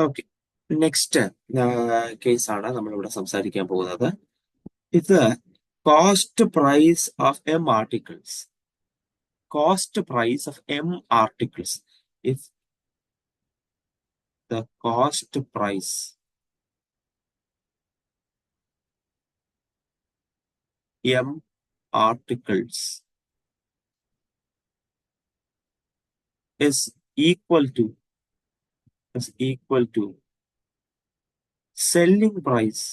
Okay, next കേസാണ് നമ്മളിവിടെ സംസാരിക്കാൻ പോകുന്നത്. ഇത് cost price of M articles. Cost price of M articles. If the cost price M articles is equal to selling price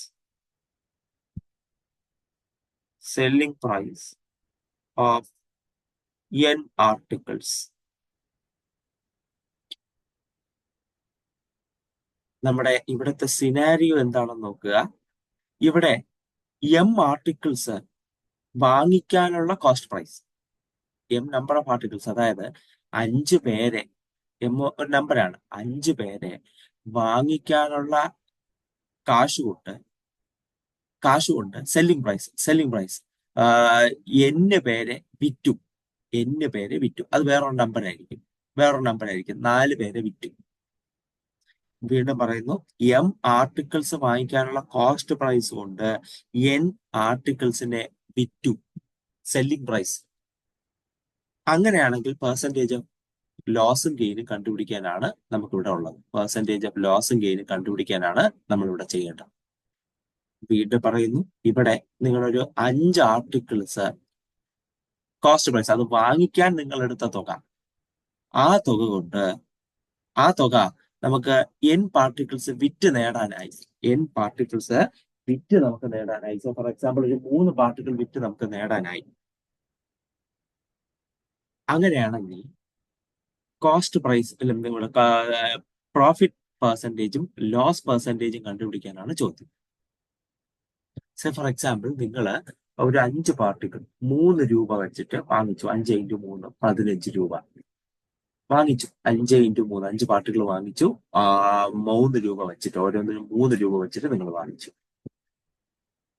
of n articles. നമ്മുടെ ഇവിടുത്തെ scenario എന്താണെന്ന് നോക്കുക. ഇവിടെ എം ആർട്ടിക്കിൾസ് വാങ്ങിക്കാനുള്ള cost price, M number of articles, അതായത് 5 പേരെ, M ഒരു നമ്പറാണ്, 5 പേരെ വാങ്ങിക്കാനുള്ള കാശുകൊണ്ട് സെല്ലിംഗ് പ്രൈസ് n പേരെ വിറ്റു. അത് വേറൊരു നമ്പറായിരിക്കും. 4 പേരെ വിറ്റു. വീണ്ടും പറയുന്നു, എം ആർട്ടിക്കിൾസ് വാങ്ങിക്കാനുള്ള കോസ്റ്റ് പ്രൈസ് കൊണ്ട് n ആർട്ടിക്കിൾസിനെ വിറ്റു, സെല്ലിംഗ് പ്രൈസ്. അങ്ങനെയാണെങ്കിൽ പെർസെൻറ്റേജ് ഓഫ് ലോസും ഗെയിനും കണ്ടുപിടിക്കാനാണ് നമുക്കിവിടെ ഉള്ളത്. പെർസെൻറ്റേജ് ഓഫ് ലോസും ഗെയിനും കണ്ടുപിടിക്കാനാണ് നമ്മളിവിടെ ചെയ്യേണ്ടത്. വീണ്ടും പറയുന്നു, ഇവിടെ നിങ്ങളൊരു 5 ആർട്ടിക്കിൾസ് കോസ്റ്റ് പ്രൈസ്, അത് വാങ്ങിക്കാൻ നിങ്ങളെടുത്ത തുക, ആ തുക നമുക്ക് n പാർട്ടിക്കിൾസ് വിറ്റ് നേടാനായി. സോ ഫോർ എക്സാമ്പിൾ ഒരു 3 പാർട്ടിക്കിൾ വിറ്റ് നമുക്ക് നേടാനായി. അങ്ങനെയാണെങ്കിൽ കോസ്റ്റ് പ്രൈസ്, നിങ്ങൾ പ്രോഫിറ്റ് പെർസെൻറ്റേജും ലോസ് പെർസെൻറ്റേജും കണ്ടുപിടിക്കാനാണ് ചോദ്യം. സേ ഫോർ എക്സാമ്പിൾ നിങ്ങൾ ഒരു 5 പാർട്ടിക്കിൾ 3 രൂപ വെച്ചിട്ട് വാങ്ങിച്ചു. 5 × 3 15 രൂപ വാങ്ങിച്ചു. 5 × 3 5 പാർട്ടിക്കിൾ വാങ്ങിച്ചു. 3 രൂപ വെച്ചിട്ട്, ഓരോന്നിനും 3 രൂപ വെച്ചിട്ട് നിങ്ങൾ വാങ്ങിച്ചു.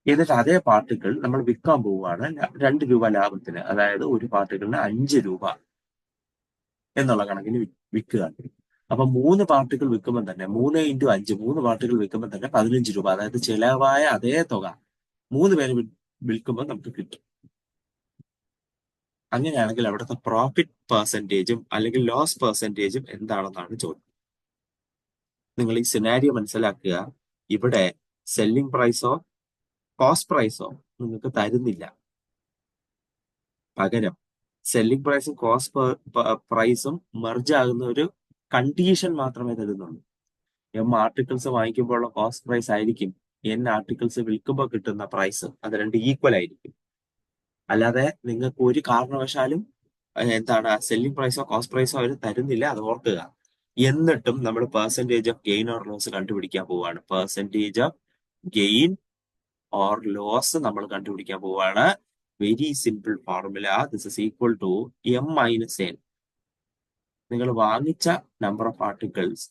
എന്നിട്ട് അതേ പാർട്ടിക്കിൾ നമ്മൾ വിൽക്കാൻ പോവുകയാണ് 2 രൂപ ലാഭത്തിന്. അതായത് ഒരു പാർട്ടിക്കിളിന് 5 രൂപ എന്നുള്ള കണക്കിന് വിൽക്കുകയാണ്. അപ്പൊ 3 പാർട്ടിക്കിൾ വിൽക്കുമ്പോൾ തന്നെ 3 × 5 3 പാർട്ടിക്കിൾ വിൽക്കുമ്പോൾ തന്നെ 15 രൂപ, അതായത് ചെലവായ അതേ തുക 3 പേര് വിൽക്കുമ്പോൾ നമുക്ക് കിട്ടും. അങ്ങനെയാണെങ്കിൽ അവിടുത്തെ പ്രോഫിറ്റ് പെർസെൻറ്റേജും അല്ലെങ്കിൽ ലോസ് പെർസെൻറ്റേജും എന്താണെന്നാണ് ചോദ്യം. നിങ്ങൾ ഈ സിനാരിയോ മനസ്സിലാക്കുക. ഇവിടെ സെല്ലിംഗ് പ്രൈസോ കോസ്റ്റ് പ്രൈസോ നിങ്ങൾക്ക് തരുന്നില്ല. പകരം സെല്ലിംഗ് പ്രൈസും കോസ്റ്റ് പ്രൈസും മെർജ് ആകുന്ന ഒരു കണ്ടീഷൻ മാത്രമേ തരുന്നുള്ളൂ. എം ആർട്ടിക്കിൾസ് വാങ്ങിക്കുമ്പോഴുള്ള കോസ്റ്റ് പ്രൈസ് ആയിരിക്കും n ആർട്ടിക്കിൾസ് വിൽക്കുമ്പോൾ കിട്ടുന്ന പ്രൈസ്. അത് രണ്ട് ഈക്വൽ ആയിരിക്കും. അല്ലാതെ നിങ്ങൾക്ക് ഒരു കാരണവശാലും സെല്ലിംഗ് പ്രൈസോ കോസ്റ്റ് പ്രൈസോ അവർ തരുന്നില്ല, അത് ഓർക്കുക. എന്നിട്ടും നമ്മൾ percentage of gain or loss കണ്ടുപിടിക്കാൻ പോവുകയാണ്. Percentage of gain or loss നമ്മൾ കണ്ടുപിടിക്കാൻ പോവുകയാണ്. Very simple formula. This is equal to m - n. നിങ്ങൾ വാങ്ങിച്ച നമ്പർ ഓഫ് ആർട്ടിക്കിൾസ്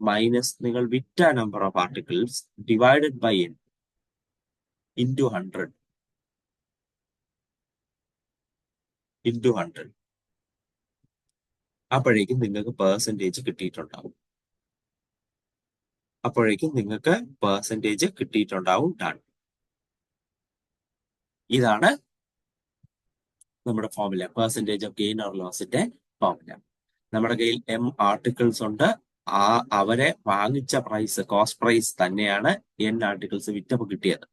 മൈനസ് നിങ്ങൾ വിറ്റ number of articles divided by n into 100. അപ്പോഴേക്കും നിങ്ങൾക്ക് പെർസെൻറ്റേജ് കിട്ടിയിട്ടുണ്ടാവും. ഡൺ. ഇതാണ് നമ്മുടെ formula, percentage of gain or ലോസിന്റെ ഫോർമുല. നമ്മുടെ കയ്യിൽ m ആർട്ടിക്കിൾസ് ഉണ്ട്. അവരെ വാങ്ങിച്ച പ്രൈസ് കോസ്റ്റ് പ്രൈസ് തന്നെയാണ് n ആർട്ടിക്കിൾസ് വിറ്റപ്പോൾ കിട്ടിയത്.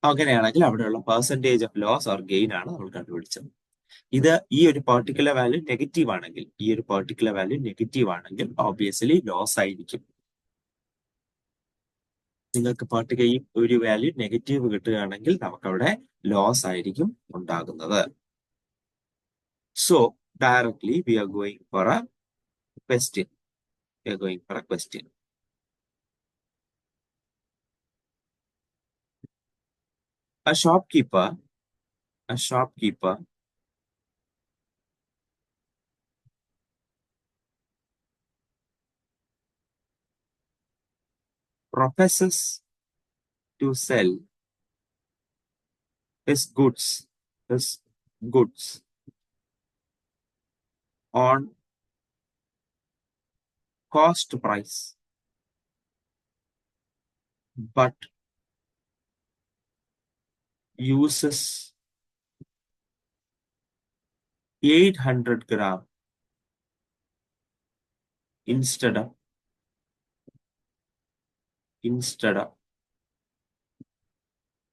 അങ്ങനെയാണെങ്കിൽ അവിടെയുള്ള percentage of loss or gain ആണ് നമ്മൾ കണ്ടുപിടിച്ചത്. ഇത് ഈ ഒരു പെർട്ടിക്കുലർ വാല്യൂ നെഗറ്റീവ് ആണെങ്കിൽ ഓബിയസ്ലി ലോസ് ആയിരിക്കും. നിങ്ങൾക്ക് ഈ ഒരു വാല്യൂ നെഗറ്റീവ് കിട്ടുകയാണെങ്കിൽ നമുക്കവിടെ ലോസ് ആയിരിക്കും ഉണ്ടാകുന്നത്. So directly we are going for a question. A shopkeeper professes to sell his goods on cost price, but uses 800 gram instead of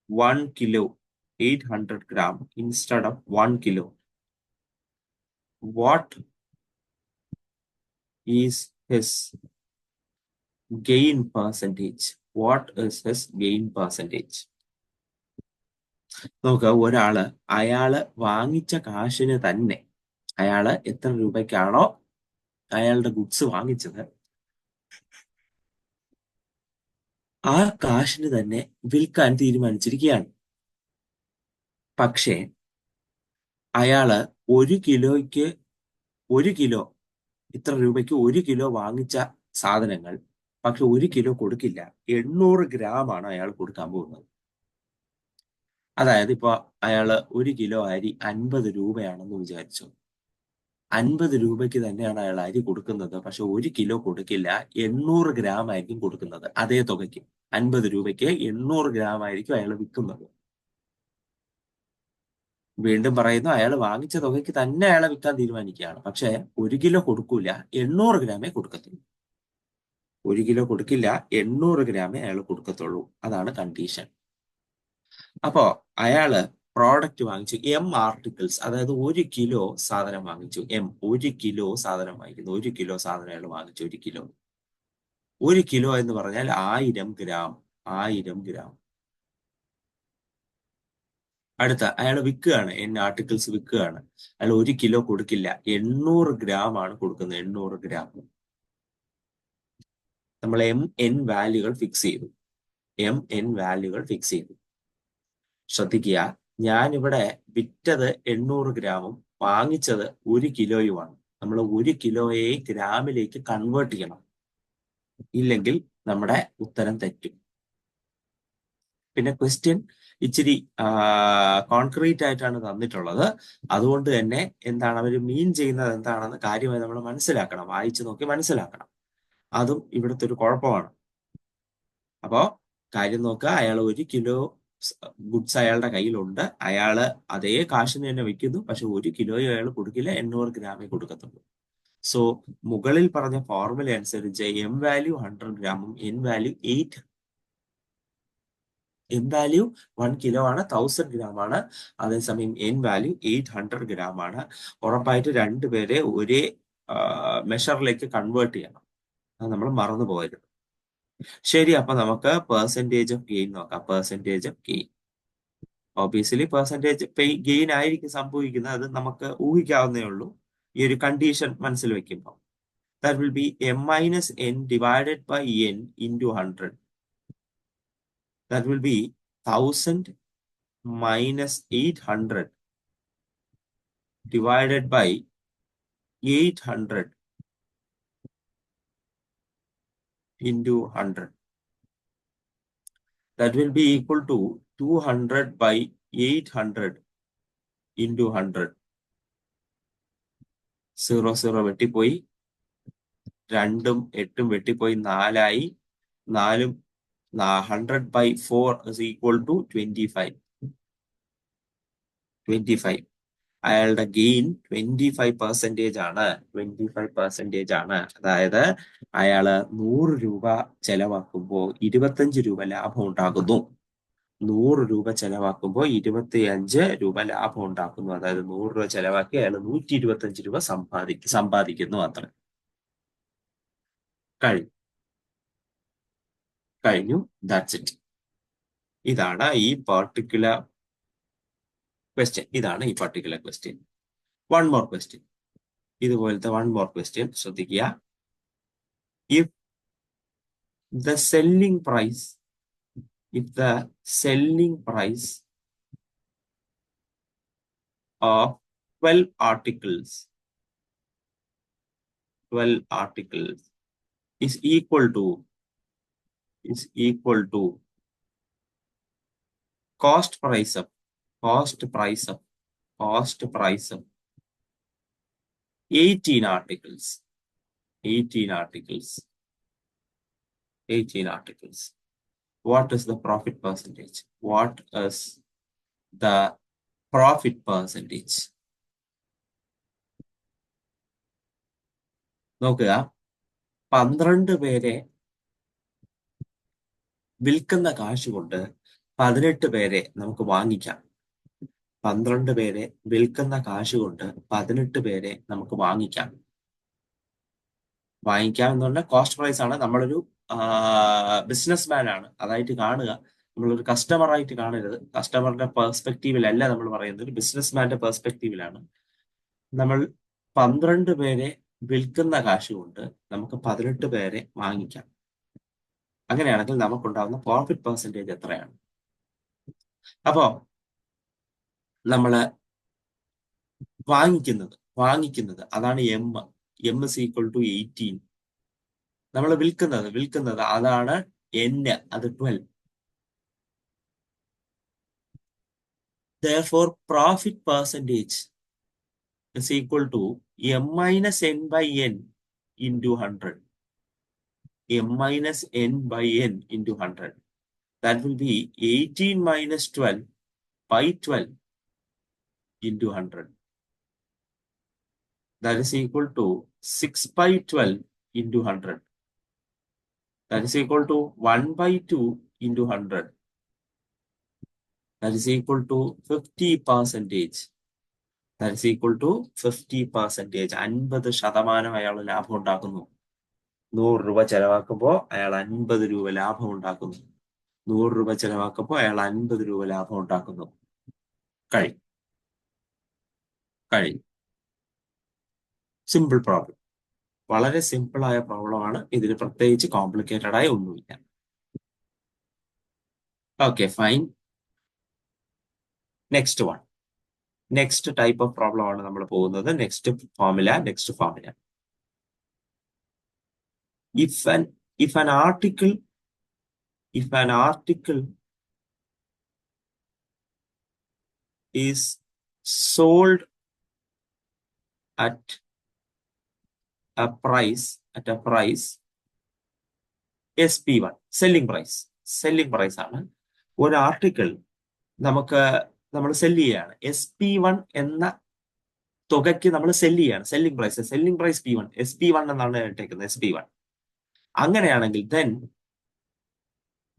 1 kilo, 800 gram instead of 1 kilo. What is his gain percentage? What is his gain percentage? നോക്കുക, അയാള് വാങ്ങിച്ച കാശിന് തന്നെ, അയാള് എത്ര രൂപയ്ക്കാണോ അയാളുടെ goods വാങ്ങിച്ചത്, ആ കാശിന് തന്നെ വിൽക്കാൻ തീരുമാനിച്ചിരിക്കുകയാണ്. പക്ഷേ അയാള് 1 കിലോ ഇത്ര രൂപയ്ക്ക് 1 കിലോ വാങ്ങിച്ച സാധനങ്ങൾ പക്ഷെ 1 കിലോ കൊടുക്കില്ല, 800 ഗ്രാം ആണ് അയാൾ കൊടുക്കാൻ പോകുന്നത്. അതായത് ഇപ്പൊ അയാള് 1 കിലോ അരി 50 രൂപയാണെന്ന് വിചാരിച്ചു. 50 രൂപയ്ക്ക് തന്നെയാണ് അയാൾ അരി കൊടുക്കുന്നത്, പക്ഷെ 1 കിലോ കൊടുക്കില്ല, 800 ഗ്രാം ആയിരിക്കും കൊടുക്കുന്നത്. അതേ തുകയ്ക്ക് 50 രൂപയ്ക്ക് 800 ഗ്രാം ആയിരിക്കും അയാൾ വിൽക്കുന്നത്. വീണ്ടും പറയുന്നു, അയാൾ വാങ്ങിച്ച തുകയ്ക്ക് തന്നെ അയാളെ വിൽക്കാൻ തീരുമാനിക്കുകയാണ്. പക്ഷെ 1 കിലോ കൊടുക്കൂല, 800 ഗ്രാമേ കൊടുക്കത്തുള്ളൂ. 1 കിലോ കൊടുക്കില്ല, 800 ഗ്രാമേ അയാൾ കൊടുക്കത്തുള്ളൂ. അതാണ് കണ്ടീഷൻ. അപ്പോ അയാള് പ്രോഡക്റ്റ് വാങ്ങിച്ചു, ആർട്ടിക്കിൾസ്, അതായത് 1 കിലോ സാധനം വാങ്ങിച്ചു. 1 കിലോ സാധനം വാങ്ങിക്കുന്നു. 1 കിലോ സാധനം അയാൾ വാങ്ങിച്ചു. 1 കിലോ എന്ന് പറഞ്ഞാൽ 1000 ഗ്രാം. 1000 ഗ്രാം. അടുത്ത അയാൾ വിൽക്കുകയാണ്, ആർട്ടിക്കിൾസ് വിൽക്കുകയാണ്. അയാൾ 1 കിലോ കൊടുക്കില്ല, 800 ഗ്രാം ആണ് കൊടുക്കുന്നത്. 800 ഗ്രാം. നമ്മൾ വാല്യൂകൾ ഫിക്സ് ചെയ്തു. വാല്യൂകൾ ഫിക്സ് ചെയ്തു. ശ്രദ്ധിക്കുക, ഞാനിവിടെ വിറ്റത് 800 ഗ്രാമും വാങ്ങിച്ചത് 1 കിലോയുമാണ്. നമ്മൾ 1 കിലോയെ ഗ്രാമിലേക്ക് കൺവേർട്ട് ചെയ്യണം, ഇല്ലെങ്കിൽ നമ്മുടെ ഉത്തരം തെറ്റും. പിന്നെ ക്വസ്റ്റ്യൻ ഇച്ചിരി കോൺക്രീറ്റ് ആയിട്ടാണ് തന്നിട്ടുള്ളത്. അതുകൊണ്ട് തന്നെ എന്താണ് അവർ മീൻ ചെയ്യുന്നത് എന്താണെന്ന് കാര്യമായി നമ്മൾ മനസ്സിലാക്കണം, വായിച്ചു നോക്കി മനസ്സിലാക്കണം. അതും ഇവിടുത്തെ ഒരു കുഴപ്പമാണ്. അപ്പോ കാര്യം നോക്കുക, അയാൾ 1 കിലോ ഗുഡ്സ് അയാളുടെ കയ്യിലുണ്ട്, അയാള് അതേ കാശിന് തന്നെ വെക്കുന്നു, പക്ഷെ 1 കിലോയും അയാൾ കൊടുക്കില്ല, 800 ഗ്രാമേ കൊടുക്കത്തുള്ളൂ. സോ മുകളിൽ പറഞ്ഞ ഫോർമുല അനുസരിച്ച് വാല്യൂ 100 ഗ്രാമും വാല്യൂ 1 കിലോ ആണ്, 1000 ഗ്രാം ആണ്. അതേസമയം വാല്യൂ 800 ഗ്രാം ആണ്. ഉറപ്പായിട്ട് രണ്ടുപേരെ ഒരേ മെഷറിലേക്ക് കൺവേർട്ട് ചെയ്യണം. അത് നമ്മൾ മറന്നു പോകരുത്. ശരി, അപ്പൊ നമുക്ക് പെർസെൻറ്റേജ് ഓഫ് ഗെയിൻ നോക്കാം. Percentage of gain, obviously percentage gain ആയിരിക്കും സംഭവിക്കുന്നത്. അത് നമുക്ക് ഊഹിക്കാവുന്നേ ഉള്ളൂ ഈ ഒരു കണ്ടീഷൻ മനസ്സിൽ വെക്കുമ്പോൾ. That will be m minus n divided by n into 100. That will be 1000 minus 800 divided by 800 into 100. That will be equal to 200 by 800 into 100. 0 0 വെട്ടിപ്പോയി, 2ഉം 8ഉം വെട്ടിപ്പോയി, 4 ആയി. 4ഉം 100 by 4 is equal to 25. അയാളുടെ ഗെയിൻ 25% ആണ്. 25% ആണ്. അതായത് അയാള് 100 രൂപ ചെലവാക്കുമ്പോൾ 25 രൂപ ലാഭം ഉണ്ടാകുന്നു. 100 രൂപ ചെലവാക്കുമ്പോൾ 25 രൂപ ലാഭം ഉണ്ടാക്കുന്നു. അതായത് 100 രൂപ ചെലവാക്കി അയാൾ 125 രൂപ സമ്പാദിക്കുന്നു. അത്ര കഴിഞ്ഞു. That's it. ഇതാണ് ഈ particular question. One more question. ഇതുപോലത്തെ വൺ മോർ ക്വസ്റ്റ്യൻ ശ്രദ്ധിക്കുക. If the selling price of 12 articles is equal to cost price of 18 articles, 18 articles. 18 articles. What is the profit percentage? What is the profit percentage? നോക്കുക, 12 പേരെ വിൽക്കുന്ന കാശ് കൊണ്ട് 18 പേരെ നമുക്ക് വാങ്ങിക്കാം. 12 പേരെ വിൽക്കുന്ന കാശ് കൊണ്ട് 18 പേരെ നമുക്ക് വാങ്ങിക്കാം. വാങ്ങിക്കാം എന്ന് പറഞ്ഞാൽ കോസ്റ്റ് പ്രൈസ് ആണ്. നമ്മളൊരു ബിസിനസ് മാൻ ആണ്, അതായിട്ട് കാണുക. നമ്മളൊരു കസ്റ്റമർ ആയിട്ട് കാണരുത്. കസ്റ്റമറിന്റെ പെർസ്പെക്റ്റീവിലല്ല നമ്മൾ പറയുന്നത്, ഒരു ബിസിനസ് മാന്റെ പെർസ്പെക്റ്റീവിലാണ്. നമ്മൾ 12 പേരെ വിൽക്കുന്ന കാശ് കൊണ്ട് നമുക്ക് 18 പേരെ വാങ്ങിക്കാം. അങ്ങനെയാണെങ്കിൽ നമുക്കുണ്ടാകുന്ന പ്രോഫിറ്റ് പെർസെൻറ്റേജ് എത്രയാണ്? അപ്പോ നമ്മള് വാങ്ങിക്കുന്നത് അതാണ് M. M is equal to 18. നമ്മൾ വിൽക്കുന്നത് അതാണ് എൻ, അത് 12. Therefore, profit percentage is equal to m minus n by n into 100. M minus n by n into 100. That will be 18 minus 12 by 12 into 100. That is equal to 6 by 12 into 100. That is equal to 1 by 2 into 100. That is equal to 50%. That is equal to 50%. 50% അയാൾ ലാഭം ഉണ്ടാക്കുന്നു. 100 രൂപ ചെലവാക്കുമ്പോൾ അയാൾ 50 രൂപ ലാഭം ഉണ്ടാക്കുന്നു. 100 രൂപ ചെലവാക്കുമ്പോൾ അയാൾ 50 രൂപ ലാഭം ഉണ്ടാക്കുന്നു. കഴിയും. Simple problem. വളരെ സിമ്പിൾ ആയ പ്രോബ്ലമാണ്. ഇതിന് പ്രത്യേകിച്ച് കോംപ്ലിക്കേറ്റഡ് ആയ ഒന്നുമില്ല. Okay, fine. Next one. Next type of problem ആണ് നമ്മൾ പോകുന്നത്. Next formula. If an article is sold at a price SP1, selling price ആണ്. ഒരു ആർട്ടിക്കിൾ നമ്മൾ സെല്ല് ചെയ്യാണ്. SP1 എന്ന തുകയ്ക്ക് നമ്മൾ സെല്ല് ചെയ്യാണ്. സെല്ലിംഗ് പ്രൈസ് P1, SP1 എന്നാണ് ഇട്ടേക്കുന്നത്, SP1. അങ്ങനെയാണെങ്കിൽ then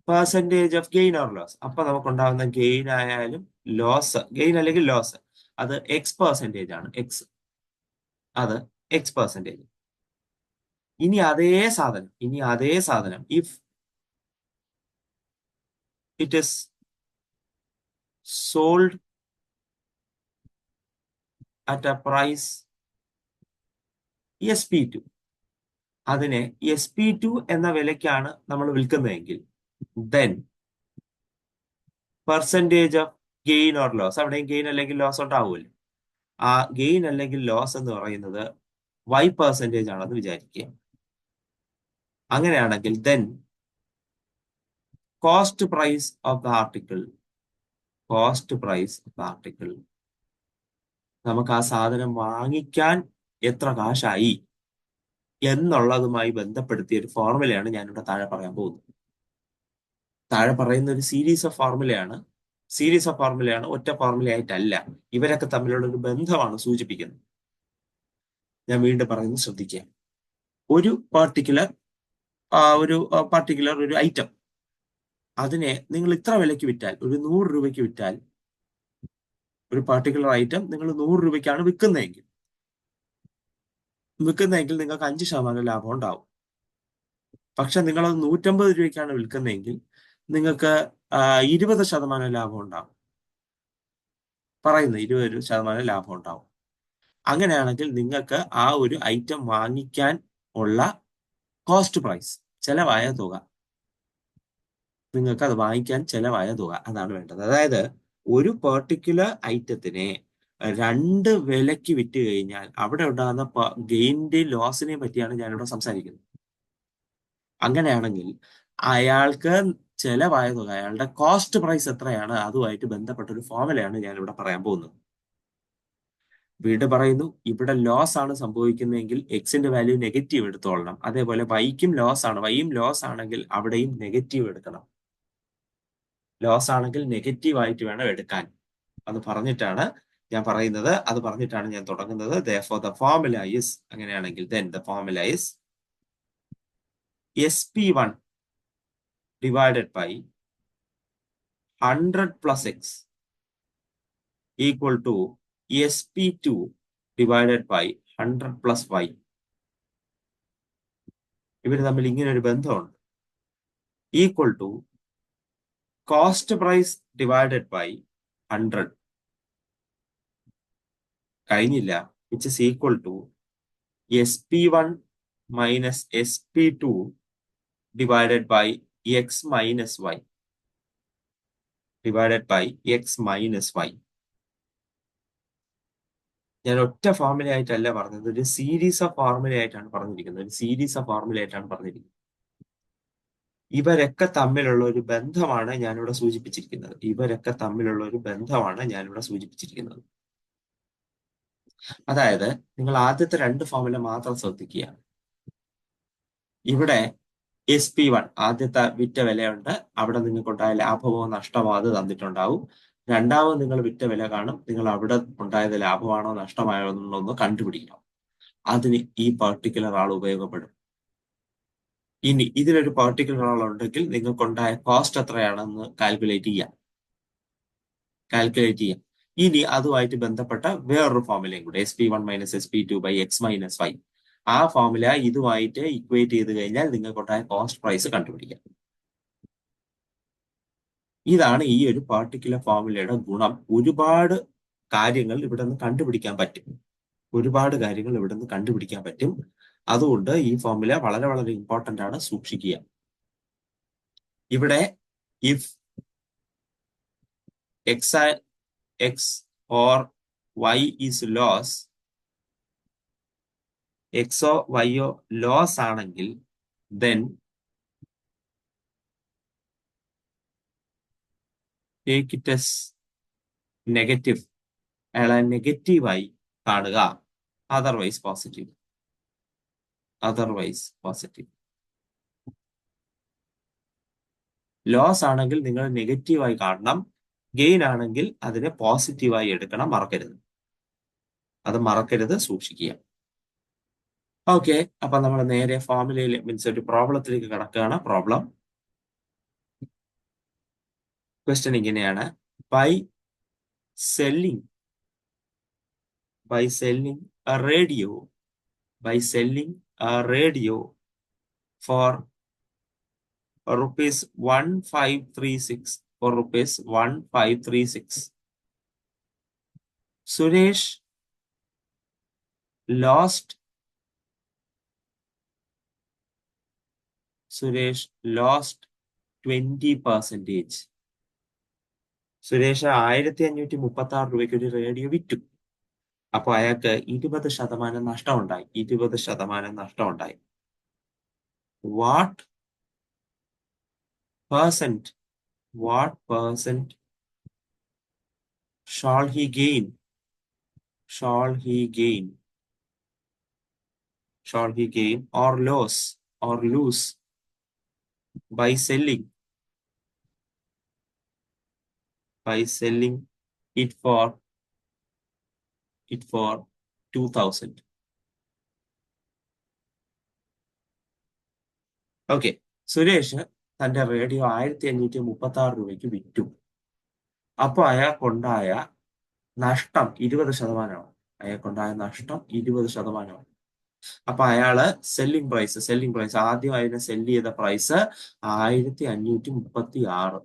percentage of gain or loss. അപ്പൊ നമുക്കുണ്ടാകുന്ന ഗെയിൻ ആയാലും ഗെയിൻ അല്ലെങ്കിൽ ലോസ്, അത് X% ആണ്. അത് X%. ഇനി അതേ സാധനം if it is sold at a price SP2, അതിനെ SP2 എന്ന വിലയ്ക്കാണ് നമ്മൾ വിൽക്കുന്നതെങ്കിൽ then percentage of gain or loss, അവിടെയും ഗെയിൻ അല്ലെങ്കിൽ ലോസ് ഉണ്ടാവുമല്ലോ. ആ ഗെയിൻ അല്ലെങ്കിൽ ലോസ് എന്ന് പറയുന്നത് Y% ആണെന്ന് വിചാരിക്കുക. അങ്ങനെയാണെങ്കിൽ then cost price of the article, നമുക്ക് ആ സാധനം വാങ്ങിക്കാൻ എത്ര കാശായി എന്നുള്ളതുമായി ബന്ധപ്പെടുത്തിയ ഒരു ഫോർമുലയാണ് ഞാനിവിടെ താഴെ പറയാൻ പോകുന്നത്. താഴെ പറയുന്ന ഒരു സീരീസ് ഓഫ് ഫോർമുലയാണ്. ഒറ്റ ഫോർമുലയായിട്ടല്ല. ഇവരൊക്കെ തമ്മിലുള്ള ഒരു ബന്ധമാണ് സൂചിപ്പിക്കുന്നത്. ഞാൻ വീണ്ടും പറയുന്നത് ശ്രദ്ധിക്കുക. ഒരു പർട്ടിക്കുലർ ഒരു ഐറ്റം, അതിനെ നിങ്ങൾ ഇത്ര വിലയ്ക്ക് വിറ്റാൽ, ഒരു 100 രൂപയ്ക്ക് വിറ്റാൽ, ഒരു പർട്ടിക്കുലർ ഐറ്റം നിങ്ങൾ 100 രൂപയ്ക്കാണ് വിൽക്കുന്നതെങ്കിൽ നിങ്ങൾക്ക് 5% ലാഭം ഉണ്ടാവും. പക്ഷെ നിങ്ങളത് 150 രൂപയ്ക്കാണ് വിൽക്കുന്നതെങ്കിൽ നിങ്ങൾക്ക് 20% ലാഭം ഉണ്ടാവും. 20% ലാഭം ഉണ്ടാവും. അങ്ങനെയാണെങ്കിൽ നിങ്ങൾക്ക് ആ ഒരു ഐറ്റം വാങ്ങിക്കാൻ ഉള്ള കോസ്റ്റ് പ്രൈസ്, ചെലവായ തുക, നിങ്ങൾക്ക് അത് വാങ്ങിക്കാൻ ചെലവായ തുക, അതാണ് വേണ്ടത്. അതായത് ഒരു പെർട്ടിക്കുലർ ഐറ്റത്തിനെ 2 വിലയ്ക്ക് വിറ്റ് കഴിഞ്ഞാൽ അവിടെ ഉണ്ടാകുന്ന ഗെയിനിന്റെയും ലോസിനെയും പറ്റിയാണ് ഞാനിവിടെ സംസാരിക്കുന്നത്. അങ്ങനെയാണെങ്കിൽ അയാൾക്ക് ചെലവായ തുക, അയാളുടെ കോസ്റ്റ് പ്രൈസ് എത്രയാണ്, അതുമായിട്ട് ബന്ധപ്പെട്ട ഒരു ഫോർമുലയാണ് ഞാനിവിടെ പറയാൻ പോകുന്നത്. വീണ്ടും പറയുന്നു, ഇവിടെ ലോസ് ആണ് സംഭവിക്കുന്നതെങ്കിൽ എക്സിന്റെ വാല്യൂ നെഗറ്റീവ് എടുത്തോളണം. അതേപോലെ വൈക്കും ലോസ് ആണ്, വൈയും ലോസ് ആണെങ്കിൽ അവിടെയും നെഗറ്റീവ് എടുക്കണം. ലോസ് ആണെങ്കിൽ നെഗറ്റീവ് ആയിട്ട് വേണം എടുക്കാൻ. അത് പറഞ്ഞിട്ടാണ് ഞാൻ പറയുന്നത്, അത് പറഞ്ഞിട്ടാണ് ഞാൻ തുടങ്ങുന്നത്. therefore the formula is, അങ്ങനെയാണെങ്കിൽ then the formula is SP1 divided by 100 plus x equal to SP2 divided by 100 plus y. ഇവർ തമ്മിൽ ഇങ്ങനെ ഒരു ബന്ധമുണ്ട്. Equal to cost price divided by 100 കഴിഞ്ഞില്ല, which is equal to SP1 minus SP2 divided by x minus y divided by x minus y. ഞാൻ ഒറ്റ formula ആയിട്ടല്ല പറഞ്ഞത്, ഒരു സീരീസ് ഓഫ് ഫോർമുല ആയിട്ടാണ് പറഞ്ഞിരിക്കുന്നത്. ഒരു സീരീസ് ഓഫ് ഫോർമുല ആയിട്ടാണ് പറഞ്ഞിരിക്കുന്നത്. ഇവരൊക്കെ തമ്മിലുള്ള ഒരു ബന്ധമാണ് ഞാനിവിടെ സൂചിപ്പിച്ചിരിക്കുന്നത്. ഇവരൊക്കെ തമ്മിലുള്ള ഒരു ബന്ധമാണ് ഞാനിവിടെ സൂചിപ്പിച്ചിരിക്കുന്നത്. അതായത് നിങ്ങൾ ആദ്യത്തെ രണ്ട് ഫോർമുല മാത്രം ശ്രദ്ധിക്കുക. ഇവിടെ SP1 ആദ്യത്തെ വിറ്റ വിലയുണ്ട്, അവിടെ നിങ്ങൾക്കുണ്ടായ ലാഭമോ നഷ്ടമോ അത് തന്നിട്ടുണ്ടാവും. രണ്ടാമത് നിങ്ങൾ വിറ്റ വില കാണും, നിങ്ങൾ അവിടെ ഉണ്ടായത് ലാഭമാണോ നഷ്ടമായോ എന്നൊന്ന് കണ്ടുപിടിക്കണം. അതിന് ഈ പർട്ടിക്കുലർ ആൾ ഉപയോഗപ്പെടും. ഇനി ഇതിലൊരു പർട്ടിക്കുലർ ആൾ ഉണ്ടെങ്കിൽ നിങ്ങൾക്കുണ്ടായ കോസ്റ്റ് എത്രയാണെന്ന് കാൽക്കുലേറ്റ് ചെയ്യാം. ഇനി അതുമായിട്ട് ബന്ധപ്പെട്ട വേറൊരു ഫോർമുലയും കൂടെ, SP1 minus SP2 by X minus Y. ആ ഫോർമുല ഇതുമായിട്ട് ഇക്വേറ്റ് ചെയ്ത് കഴിഞ്ഞാൽ നിങ്ങൾക്കുണ്ടായ കോസ്റ്റ് പ്രൈസ് കണ്ടുപിടിക്കാം. ഇതാണ് ഈ ഒരു പർട്ടിക്കുലർ ഫോർമുലയുടെ ഗുണം. ഒരുപാട് കാര്യങ്ങൾ ഇവിടെ നിന്ന് കണ്ടുപിടിക്കാൻ പറ്റും. അതുകൊണ്ട് ഈ ഫോർമുല വളരെ വളരെ ഇമ്പോർട്ടന്റ് ആണ്, സൂക്ഷിക്കുക. ഇവിടെ ഇഫ് x or y is loss, x or y or loss ആണെങ്കിൽ then take it as negative. അയാളെ നെഗറ്റീവായി കാണുക, അതർവൈസ് പോസിറ്റീവ്. ലോസ് ആണെങ്കിൽ നിങ്ങൾ നെഗറ്റീവായി കാണണം, ഗെയിൻ ആണെങ്കിൽ അതിനെ പോസിറ്റീവായി എടുക്കണം. മറക്കരുത്, സൂക്ഷിക്കുക. ഓക്കെ, അപ്പൊ നമ്മൾ നേരെ ഫോർമുലയിൽ മീൻസ് ഒരു പ്രോബ്ലത്തിലേക്ക് കടക്കുകയാണ്. ക്വസ്റ്റ്യൻ ഇങ്ങനെയാണ്: by selling a radio for rupees 1536, Suresh lost 20%. Suresh 1536 രൂപയ്ക്ക് ഒരു റേഡിയോ വിറ്റു. അപ്പൊ അയാൾക്ക് 20% നഷ്ടമുണ്ടായി. What percent shall he gain or lose by selling it for 2000? Okay, Suresh തന്റെ റേഡിയോ 1536 രൂപയ്ക്ക് വിറ്റു. അപ്പൊ അയാൾക്കുണ്ടായ നഷ്ടം 20%. അപ്പൊ അയാള് സെല്ലിംഗ് പ്രൈസ് ആദ്യം അതിനെ സെല്ല് ചെയ്ത പ്രൈസ് 1536.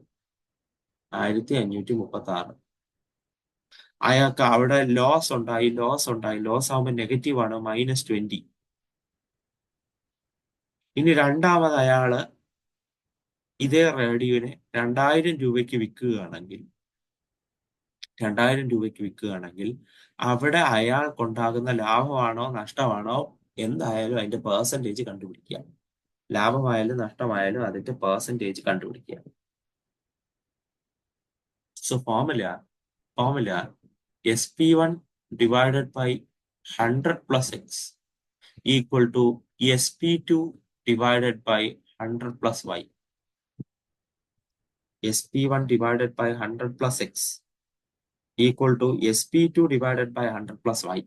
അയാൾക്ക് അവിടെ ലോസ് ഉണ്ടായി. ലോസ് ആകുമ്പോൾ നെഗറ്റീവ് ആണ്, -20. ഇനി രണ്ടാമത് അയാള് ഇതേ റേഡിയോനെ 2000 രൂപയ്ക്ക് വിൽക്കുകയാണെങ്കിൽ അവിടെ അയാൾക്കുണ്ടാകുന്ന ലാഭമാണോ നഷ്ടമാണോ എന്തായാലും അതിന്റെ പെർസെൻറ്റേജ് കണ്ടുപിടിക്കുക. ലാഭമായാലും നഷ്ടമായാലും അതിന്റെ പെർസെൻറ്റേജ് കണ്ടുപിടിക്കുക. So formula SP1 divided by 100 plus x equal to sp2 divided by 100 plus y. sp1 divided by 100 plus x equal to sp2 divided by 100 plus y.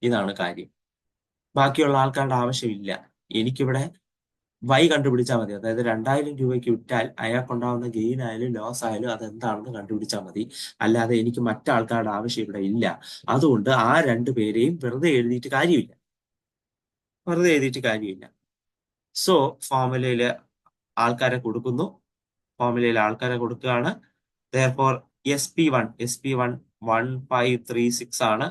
ഇതാണ് കാര്യം. ബാക്കിയുള്ള ആൾക്കാരുടെ ആവശ്യമില്ല. എനിക്കിവിടെ y കണ്ടുപിടിച്ചാൽ മതി. അതായത് 2000 രൂപയ്ക്ക് വിറ്റാൽ അയാൾക്കുണ്ടാവുന്ന ഗെയിൻ ആയാലും ലോസ് ആയാലും അതെന്താണെന്ന് കണ്ടുപിടിച്ചാൽ മതി. അല്ലാതെ എനിക്ക് മറ്റാൾക്കാരുടെ ആവശ്യം ഇവിടെ ഇല്ല. അതുകൊണ്ട് ആ രണ്ടുപേരെയും വെറുതെ എഴുതിയിട്ട് കാര്യമില്ല. സോ ഫോർമുലയില് ആൾക്കാരെ കൊടുക്കുന്നു. ഫോർമുലയിൽ ആൾക്കാരെ കൊടുക്കുകയാണ്. therefore sp1 1536 ആണ്.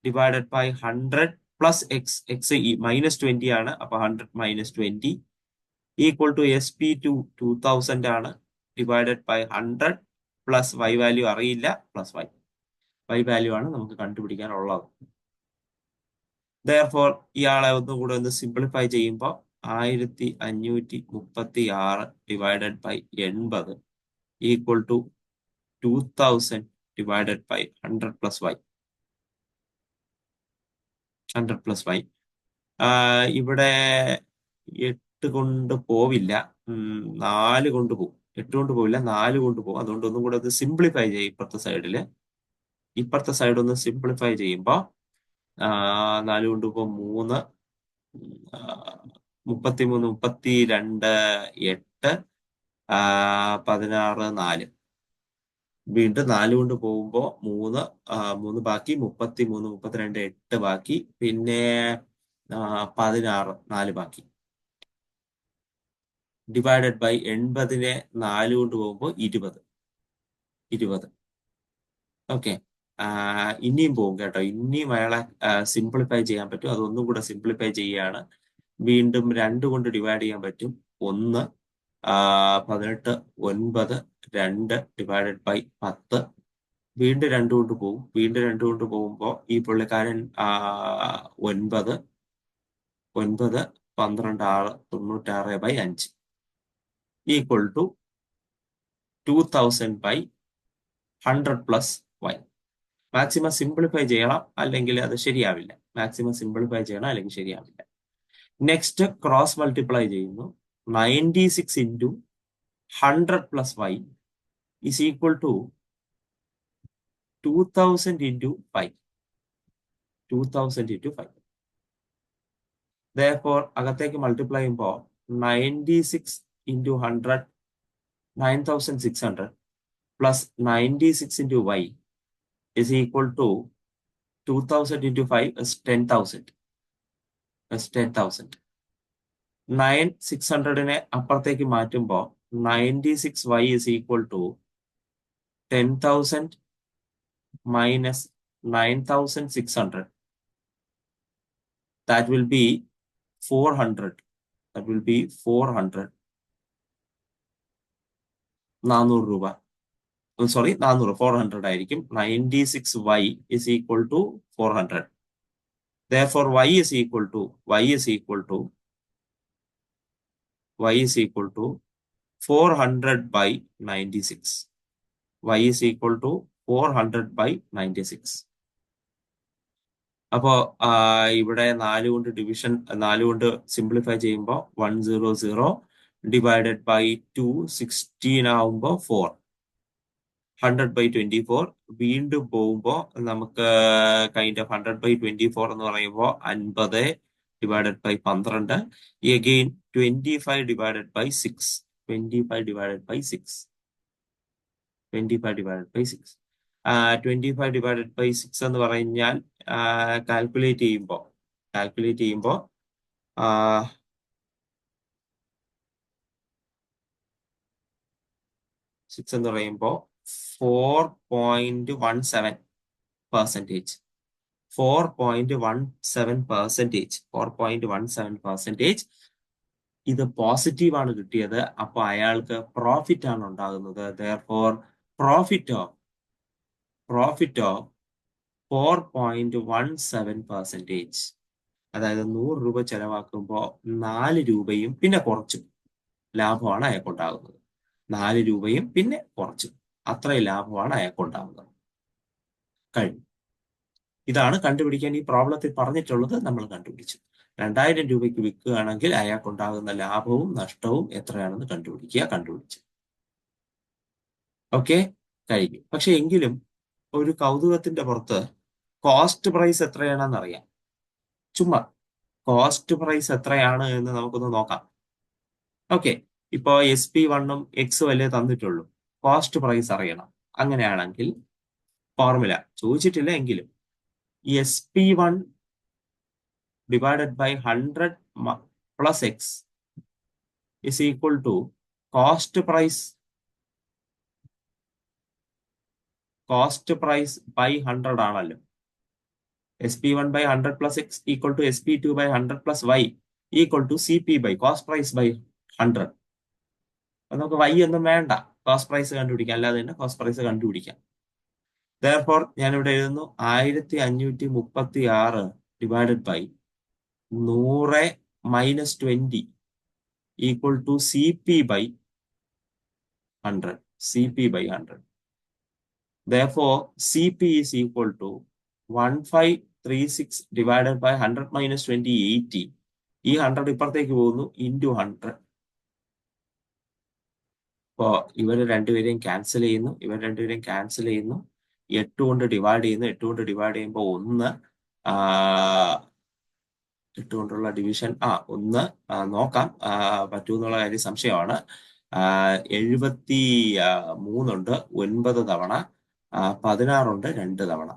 Divided by 100 plus X, X -20 ആണ്. അപ്പൊ 100 - 20 ഈക്വൽ ടു sp2 2000 ആണ്. Divided by 100 plus y value അറിയില്ല, പ്ലസ് y വാല്യൂ ആണ് നമുക്ക് കണ്ടുപിടിക്കാനുള്ളത്. therefore ഇയാളെ ഒന്നുകൂടെ ഒന്ന് സിംപ്ലിഫൈ ചെയ്യുമ്പോൾ 1536 divided by 80 equal to 2000 divided by 100 plus y. 100 plus y. ഇവിടെ 8 കൊണ്ട് പോവില്ല, 4 കൊണ്ട് പോകും. 8 കൊണ്ട് പോവില്ല, 4 കൊണ്ട് പോകും. അതുകൊണ്ട് ഒന്നും കൂടെ ഒന്ന് സിംപ്ലിഫൈ ചെയ്യും. ഇപ്പുറത്തെ സൈഡ് ഒന്ന് സിംപ്ലിഫൈ ചെയ്യുമ്പോൾ 4 കൊണ്ട് പോകും 3, 33, 32, 8, 16, 4. വീണ്ടും 4 കൊണ്ട് പോകുമ്പോൾ 3 ബാക്കി, 33, 32, 8 ബാക്കി, പിന്നെ 16, 4 ബാക്കി. ഡിവൈഡഡ് ബൈ 80നെ 4 കൊണ്ട് പോകുമ്പോൾ 20. ഓക്കെ, ഇനിയും പോകും കേട്ടോ. ഇനിയും അയാളെ സിംപ്ലിഫൈ ചെയ്യാൻ പറ്റും. അതൊന്നും കൂടെ സിംപ്ലിഫൈ ചെയ്യുകയാണ്. വീണ്ടും 2 കൊണ്ട് ഡിവൈഡ് ചെയ്യാൻ പറ്റും. 1, 18, 9, 2 ഡിവൈഡഡ് ബൈ 10. വീണ്ടും 2 കൊണ്ട് പോകും. വീണ്ടും 2 കൊണ്ട് പോകുമ്പോൾ ഈ പുള്ളിക്കാരൻ 9, 12, 96/5 equal to 2000 by 100 plus y. Maximum simplify ചെയ്യണം, അല്ലെങ്കിൽ അത് ശരിയാവില്ല. നെക്സ്റ്റ് ക്രോസ് മൾട്ടിപ്ലൈ ചെയ്യുന്നു. 96 into 100 plus y is equal to 2000 into 5. 2000 into 5. Therefore, അകത്തേക്ക് മൾട്ടിപ്ലൈ ചെയ്യുമ്പോൾ 96 into 100, 9600 plus 96 into y is equal to 2000 into 5 is 10,000. 9600നെ അപ്പുറത്തേക്ക് മാറ്റുമ്പോൾ 96y is equal to 10,000 minus 9,600. That will be 400. 400 രൂപ. സോറി, 400 ആയിരിക്കും. 96y is equal to 400. Therefore y is equal to 400 by 96. y is equal to 400 by 96. അപ്പോ ഇവിടെ 4 കൊണ്ട് simplify ചെയ്യുമ്പോൾ 100 divided by 216 ആവുമ്പോൾ 4. 100 by 24. വീണ്ടും പോകുമ്പോൾ നമുക്ക് കൈൻഡ് ഓഫ് 100 by 24 എന്ന് പറയുമ്പോൾ 50 divided by 12. Again 25 divided by 6. 25 divided by 6 എന്ന് പറഞ്ഞാൽ കാൽക്കുലേറ്റ് ചെയ്യുമ്പോൾ 6 എന്ന് പറയുമ്പോൾ 4.17%. 4.17%. ഇത് പോസിറ്റീവ് ആണ് കിട്ടിയത്. അപ്പൊ അയാൾക്ക് പ്രോഫിറ്റ് ആണ് ഉണ്ടാകുന്നത്. therefore profit of 4.17%. അതായത് 100 രൂപ ചെലവാക്കുമ്പോൾ 4 രൂപയും പിന്നെ കുറച്ചും ലാഭമാണ് അയാൾക്കുണ്ടാകുന്നത്. 4 രൂപയും പിന്നെ കുറച്ചും, അത്രയും ലാഭമാണ് അയാൾക്കുണ്ടാകുന്നത്. കഴിഞ്ഞു. ഇതാണ് കണ്ടുപിടിക്കാൻ ഈ പ്രോബ്ലത്തിൽ പറഞ്ഞിട്ടുള്ളത്. നമ്മൾ കണ്ടുപിടിച്ചു. 2000 രൂപയ്ക്ക് വിൽക്കുകയാണെങ്കിൽ അയാൾക്കുണ്ടാകുന്ന ലാഭവും നഷ്ടവും എത്രയാണെന്ന് കണ്ടുപിടിച്ചു. ഓക്കെ, കഴിഞ്ഞു. പക്ഷെ എങ്കിലും ഒരു കൗതുകത്തിന്റെ പുറത്ത് കോസ്റ്റ് പ്രൈസ് എത്രയാണെന്ന് അറിയാം. ചുമ്മാ കോസ്റ്റ് പ്രൈസ് എത്രയാണ് എന്ന് നമുക്കൊന്ന് നോക്കാം. ഓക്കെ, ഇപ്പോ SP1 X വല്ലേ തന്നിട്ടുള്ളൂ. കോസ്റ്റ് പ്രൈസ് അറിയണം. അങ്ങനെയാണെങ്കിൽ ഫോർമുല ചോദിച്ചിട്ടില്ല എങ്കിലും SP1 divided by 100 plus X is equal to cost price by 100 ആണല്ലോ. SP1 by 100 plus X equal to SP2 by 100 plus Y equal to CP by cost price by 100. അപ്പൊ നമുക്ക് Y ഒന്നും വേണ്ട, cost price കണ്ടുപിടിക്കാം. അല്ലാതെ തന്നെ cost price കണ്ടുപിടിക്കാം. Therefore ഞാനിവിടെ എഴുതുന്നു 1536 divided by 100 minus 20 equal to CP by 100. Therefore CP is equal to 1536 divided by 100 minus 20, 80. ഈ 100 ഇപ്പുറത്തേക്ക് പോകുന്നു, into 100. അപ്പോ ഇവർ രണ്ടുപേരെയും ക്യാൻസൽ ചെയ്യുന്നു. 8 കൊണ്ട് ഡിവൈഡ് ചെയ്യുന്നു. 8 കൊണ്ട് ഡിവൈഡ് ചെയ്യുമ്പോൾ 1, 8 കൊണ്ടുള്ള ഡിവിഷൻ 1 നോക്കാം പറ്റൂന്നുള്ള കാര്യം സംശയമാണ്. 73 ഉണ്ട് 9 തവണ, 16 ഉണ്ട് 2 തവണ,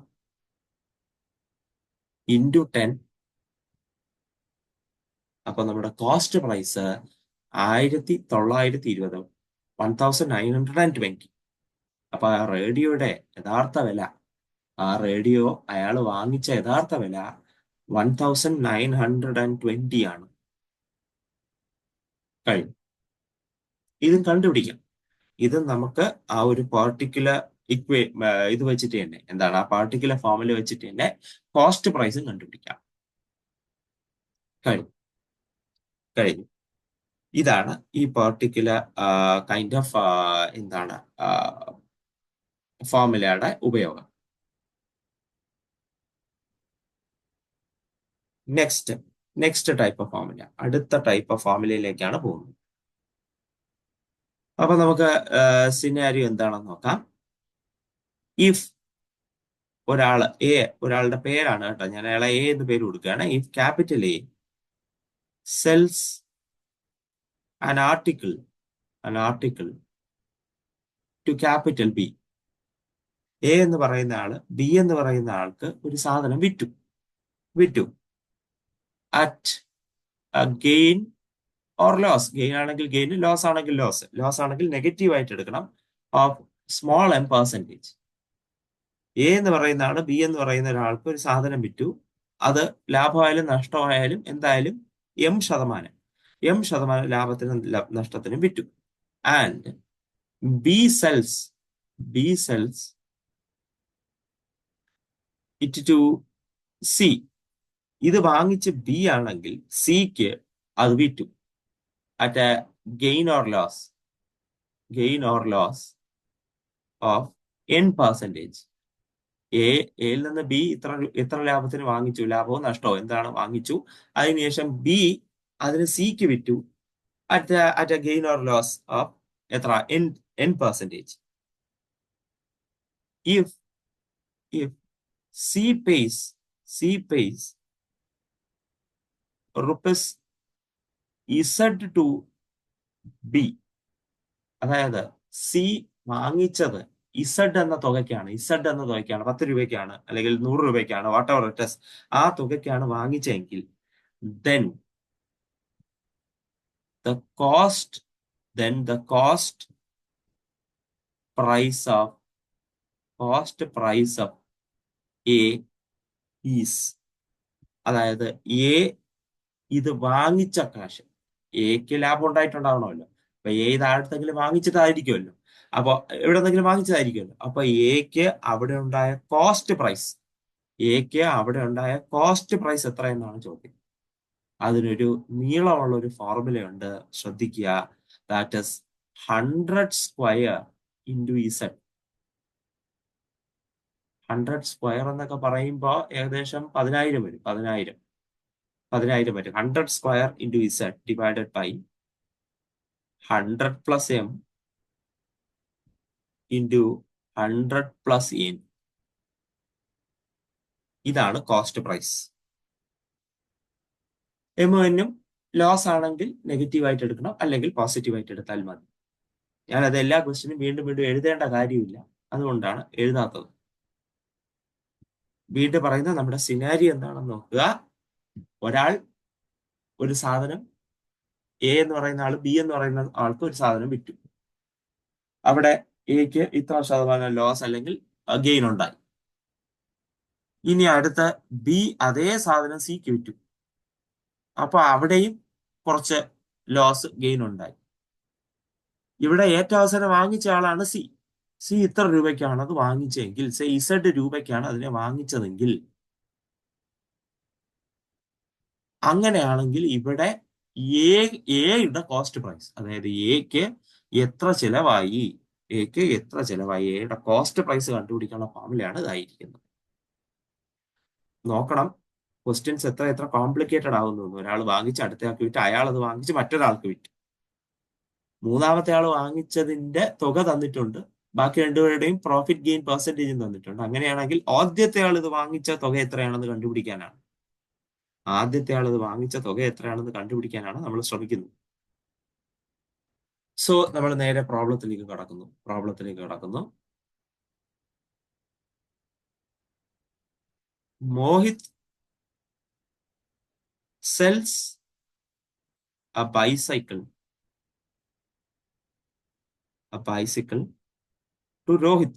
into 10. അപ്പൊ നമ്മുടെ കോസ്റ്റ് പ്രൈസ് 1920, 1920. അപ്പൊ ആ റേഡിയോയുടെ യഥാർത്ഥ വില, റേഡിയോ അയാൾ വാങ്ങിച്ച യഥാർത്ഥ വില 1920 ആണ്. കഴിഞ്ഞു. ഇതും കണ്ടുപിടിക്കാം. ഇത് നമുക്ക് ആ ഒരു പാർട്ടിക്കുലർ ഇത് വെച്ചിട്ട് തന്നെ, എന്താണ് ആ പാർട്ടിക്കുലർ ഫോമിൽ വെച്ചിട്ട് തന്നെ കോസ്റ്റ് പ്രൈസും കണ്ടുപിടിക്കാം. കഴിഞ്ഞു. ഇതാണ് ഈ പാർട്ടിക്കുലർ കൈൻഡ് ഓഫ് എന്താണ് ഫോർമുലയുടെ ഉപയോഗം. നെക്സ്റ്റ് ടൈപ്പ് ഓഫ് ഫോർമുല, അടുത്ത ടൈപ്പ് ഓഫ് ഫോർമുലയിലേക്കാണ് പോകുന്നത്. അപ്പൊ നമുക്ക് സിനാരിയോ എന്താണെന്ന് നോക്കാം. ഇഫ് ഒരാളുടെ പേരാണ് കേട്ടോ, ഞാൻ അയാളെ എ എന്ന് പേര് കൊടുക്കുകയാണ്. If capital A cells an article to capital B. A എന്ന് പറയുന്ന ആള് ബി എന്ന് പറയുന്ന ആൾക്ക് ഒരു സാധനം വിറ്റു at gain or loss. Gain ആണെങ്കിൽ ഗെയിൻ, ലോസ് ആണെങ്കിൽ ലോസ്. ലോസ് ആണെങ്കിൽ നെഗറ്റീവ് ആയിട്ട് എടുക്കണം, of small m percentage. A എന്ന് പറയുന്ന ആള് ബി എന്ന് പറയുന്ന ഒരാൾക്ക് ഒരു സാധനം വിറ്റു. അത് ലാഭമായാലും നഷ്ടമായാലും എന്തായാലും m ശതമാനം ലാഭത്തിനും നഷ്ടത്തിനും വിറ്റു. And B sells it to C. ഇത് വാങ്ങിച്ച് ബി ആണെങ്കിൽ സിക്ക് അത് വിറ്റു at a gain or loss of n%. എയിൽ നിന്ന് ബി എത്ര ലാഭത്തിന് വാങ്ങിച്ചു, ലാഭവും നഷ്ടവും എന്താണ് വാങ്ങിച്ചു. അതിനുശേഷം ബി അതിന് സിക്ക് വിറ്റു at a gain or loss of എത്ര n%. If C pays rupees Z to B, അതായത് സി വാങ്ങിച്ചത് ഇസഡ് എന്ന തുകയ്ക്കാണ്, 10 രൂപയ്ക്കാണ് അല്ലെങ്കിൽ 100 രൂപയ്ക്കാണ്, വാട്ട് എവർ ഇറ്റ് ഈസ്, ആ തുകയ്ക്കാണ് വാങ്ങിച്ചെങ്കിൽ then the cost price of A is, അതായത് എ ഇത് വാങ്ങിച്ച കാശ്, എക്ക് ലാഭം ഉണ്ടായിട്ടുണ്ടാവണമല്ലോ. അപ്പൊ എ ഇത് ആഴത്തെങ്കിലും വാങ്ങിച്ചതായിരിക്കുമല്ലോ, അപ്പൊ എവിടെന്നെങ്കിലും വാങ്ങിച്ചതായിരിക്കുമല്ലോ. അപ്പൊ എക്ക് അവിടെ ഉണ്ടായ കോസ്റ്റ് പ്രൈസ് എത്രയെന്നാണ് ചോദ്യം. അതിനൊരു നീളമുള്ള ഒരു ഫോർമുലയുണ്ട്, ശ്രദ്ധിക്കുക. That is 100 square into Z. 100 square എന്നൊക്കെ പറയുമ്പോൾ ഏകദേശം 10,000 വരും. 10,000 വരും. 100 square into Z divided by 100 plus M into 100 plus N. ഇതാണ് കോസ്റ്റ് പ്രൈസ്. എം എന്നും ലോസ് ആണെങ്കിൽ നെഗറ്റീവായിട്ട് എടുക്കണം, അല്ലെങ്കിൽ പോസിറ്റീവായിട്ട് എടുത്താൽ മതി. ഞാനത് എല്ലാ ക്വസ്റ്റിനും വീണ്ടും വീണ്ടും എഴുതേണ്ട കാര്യമില്ല, അതുകൊണ്ടാണ് എഴുതാത്തത്. വീണ്ടും പറയുന്നത് നമ്മുടെ സിനാരിയോ എന്താണെന്ന് നോക്കുക. ഒരാൾ ഒരു സാധനം, എ എന്ന് പറയുന്ന ആൾ ബി എന്ന് പറയുന്ന ആൾക്ക് ഒരു സാധനം വിറ്റു. അവിടെ എക്ക് ഇത്ര ശതമാനം ലോസ് അല്ലെങ്കിൽ ഗെയിൻ ഉണ്ടായി. ഇനി അടുത്ത ബി അതേ സാധനം സിക്ക് വിറ്റു. അപ്പൊ അവിടെയും കുറച്ച് ലോസ് ഗെയിൻ ഉണ്ടായി. ഇവിടെ ഏറ്റവും അവസാനം വാങ്ങിച്ച ആളാണ് സി. സി ഇത്ര രൂപയ്ക്കാണ് അത് വാങ്ങിച്ചെങ്കിൽ, ഇസഡ് രൂപയ്ക്കാണ് അതിനെ വാങ്ങിച്ചതെങ്കിൽ, അങ്ങനെയാണെങ്കിൽ ഇവിടെ എയുടെ കോസ്റ്റ് പ്രൈസ്, അതായത് എക്ക് എത്ര ചിലവായി, എയുടെ കോസ്റ്റ് പ്രൈസ് കണ്ടുപിടിക്കാനുള്ള ഫോർമുലയാണ് ഇതായിരിക്കുന്നത്. നോക്കണം ക്വസ്റ്റ്യൻസ് എത്ര കോംപ്ലിക്കേറ്റഡ് ആവുന്നു. ഒരാൾ വാങ്ങിച്ച് അടുത്തയാൾക്ക് വിറ്റ്, അയാൾ അത് വാങ്ങിച്ച് മറ്റൊരാൾക്ക് വിറ്റ്, മൂന്നാമത്തെ ആൾ വാങ്ങിച്ചതിന്റെ തുക തന്നിട്ടുണ്ട്, ബാക്കി രണ്ടുപേരുടെയും പ്രോഫിറ്റ് ഗെയിൻ പെർസെന്റേജും തന്നിട്ടുണ്ട്. അങ്ങനെയാണെങ്കിൽ ആദ്യത്തെ ആൾ ഇത് വാങ്ങിച്ച തുക എത്രയാണെന്ന് കണ്ടുപിടിക്കാനാണ് നമ്മൾ ശ്രമിക്കുന്നത്. സോ നമ്മൾ നേരെ പ്രോബ്ലത്തിലേക്ക് കടക്കുന്നു. Mohit sells a bicycle to Rohit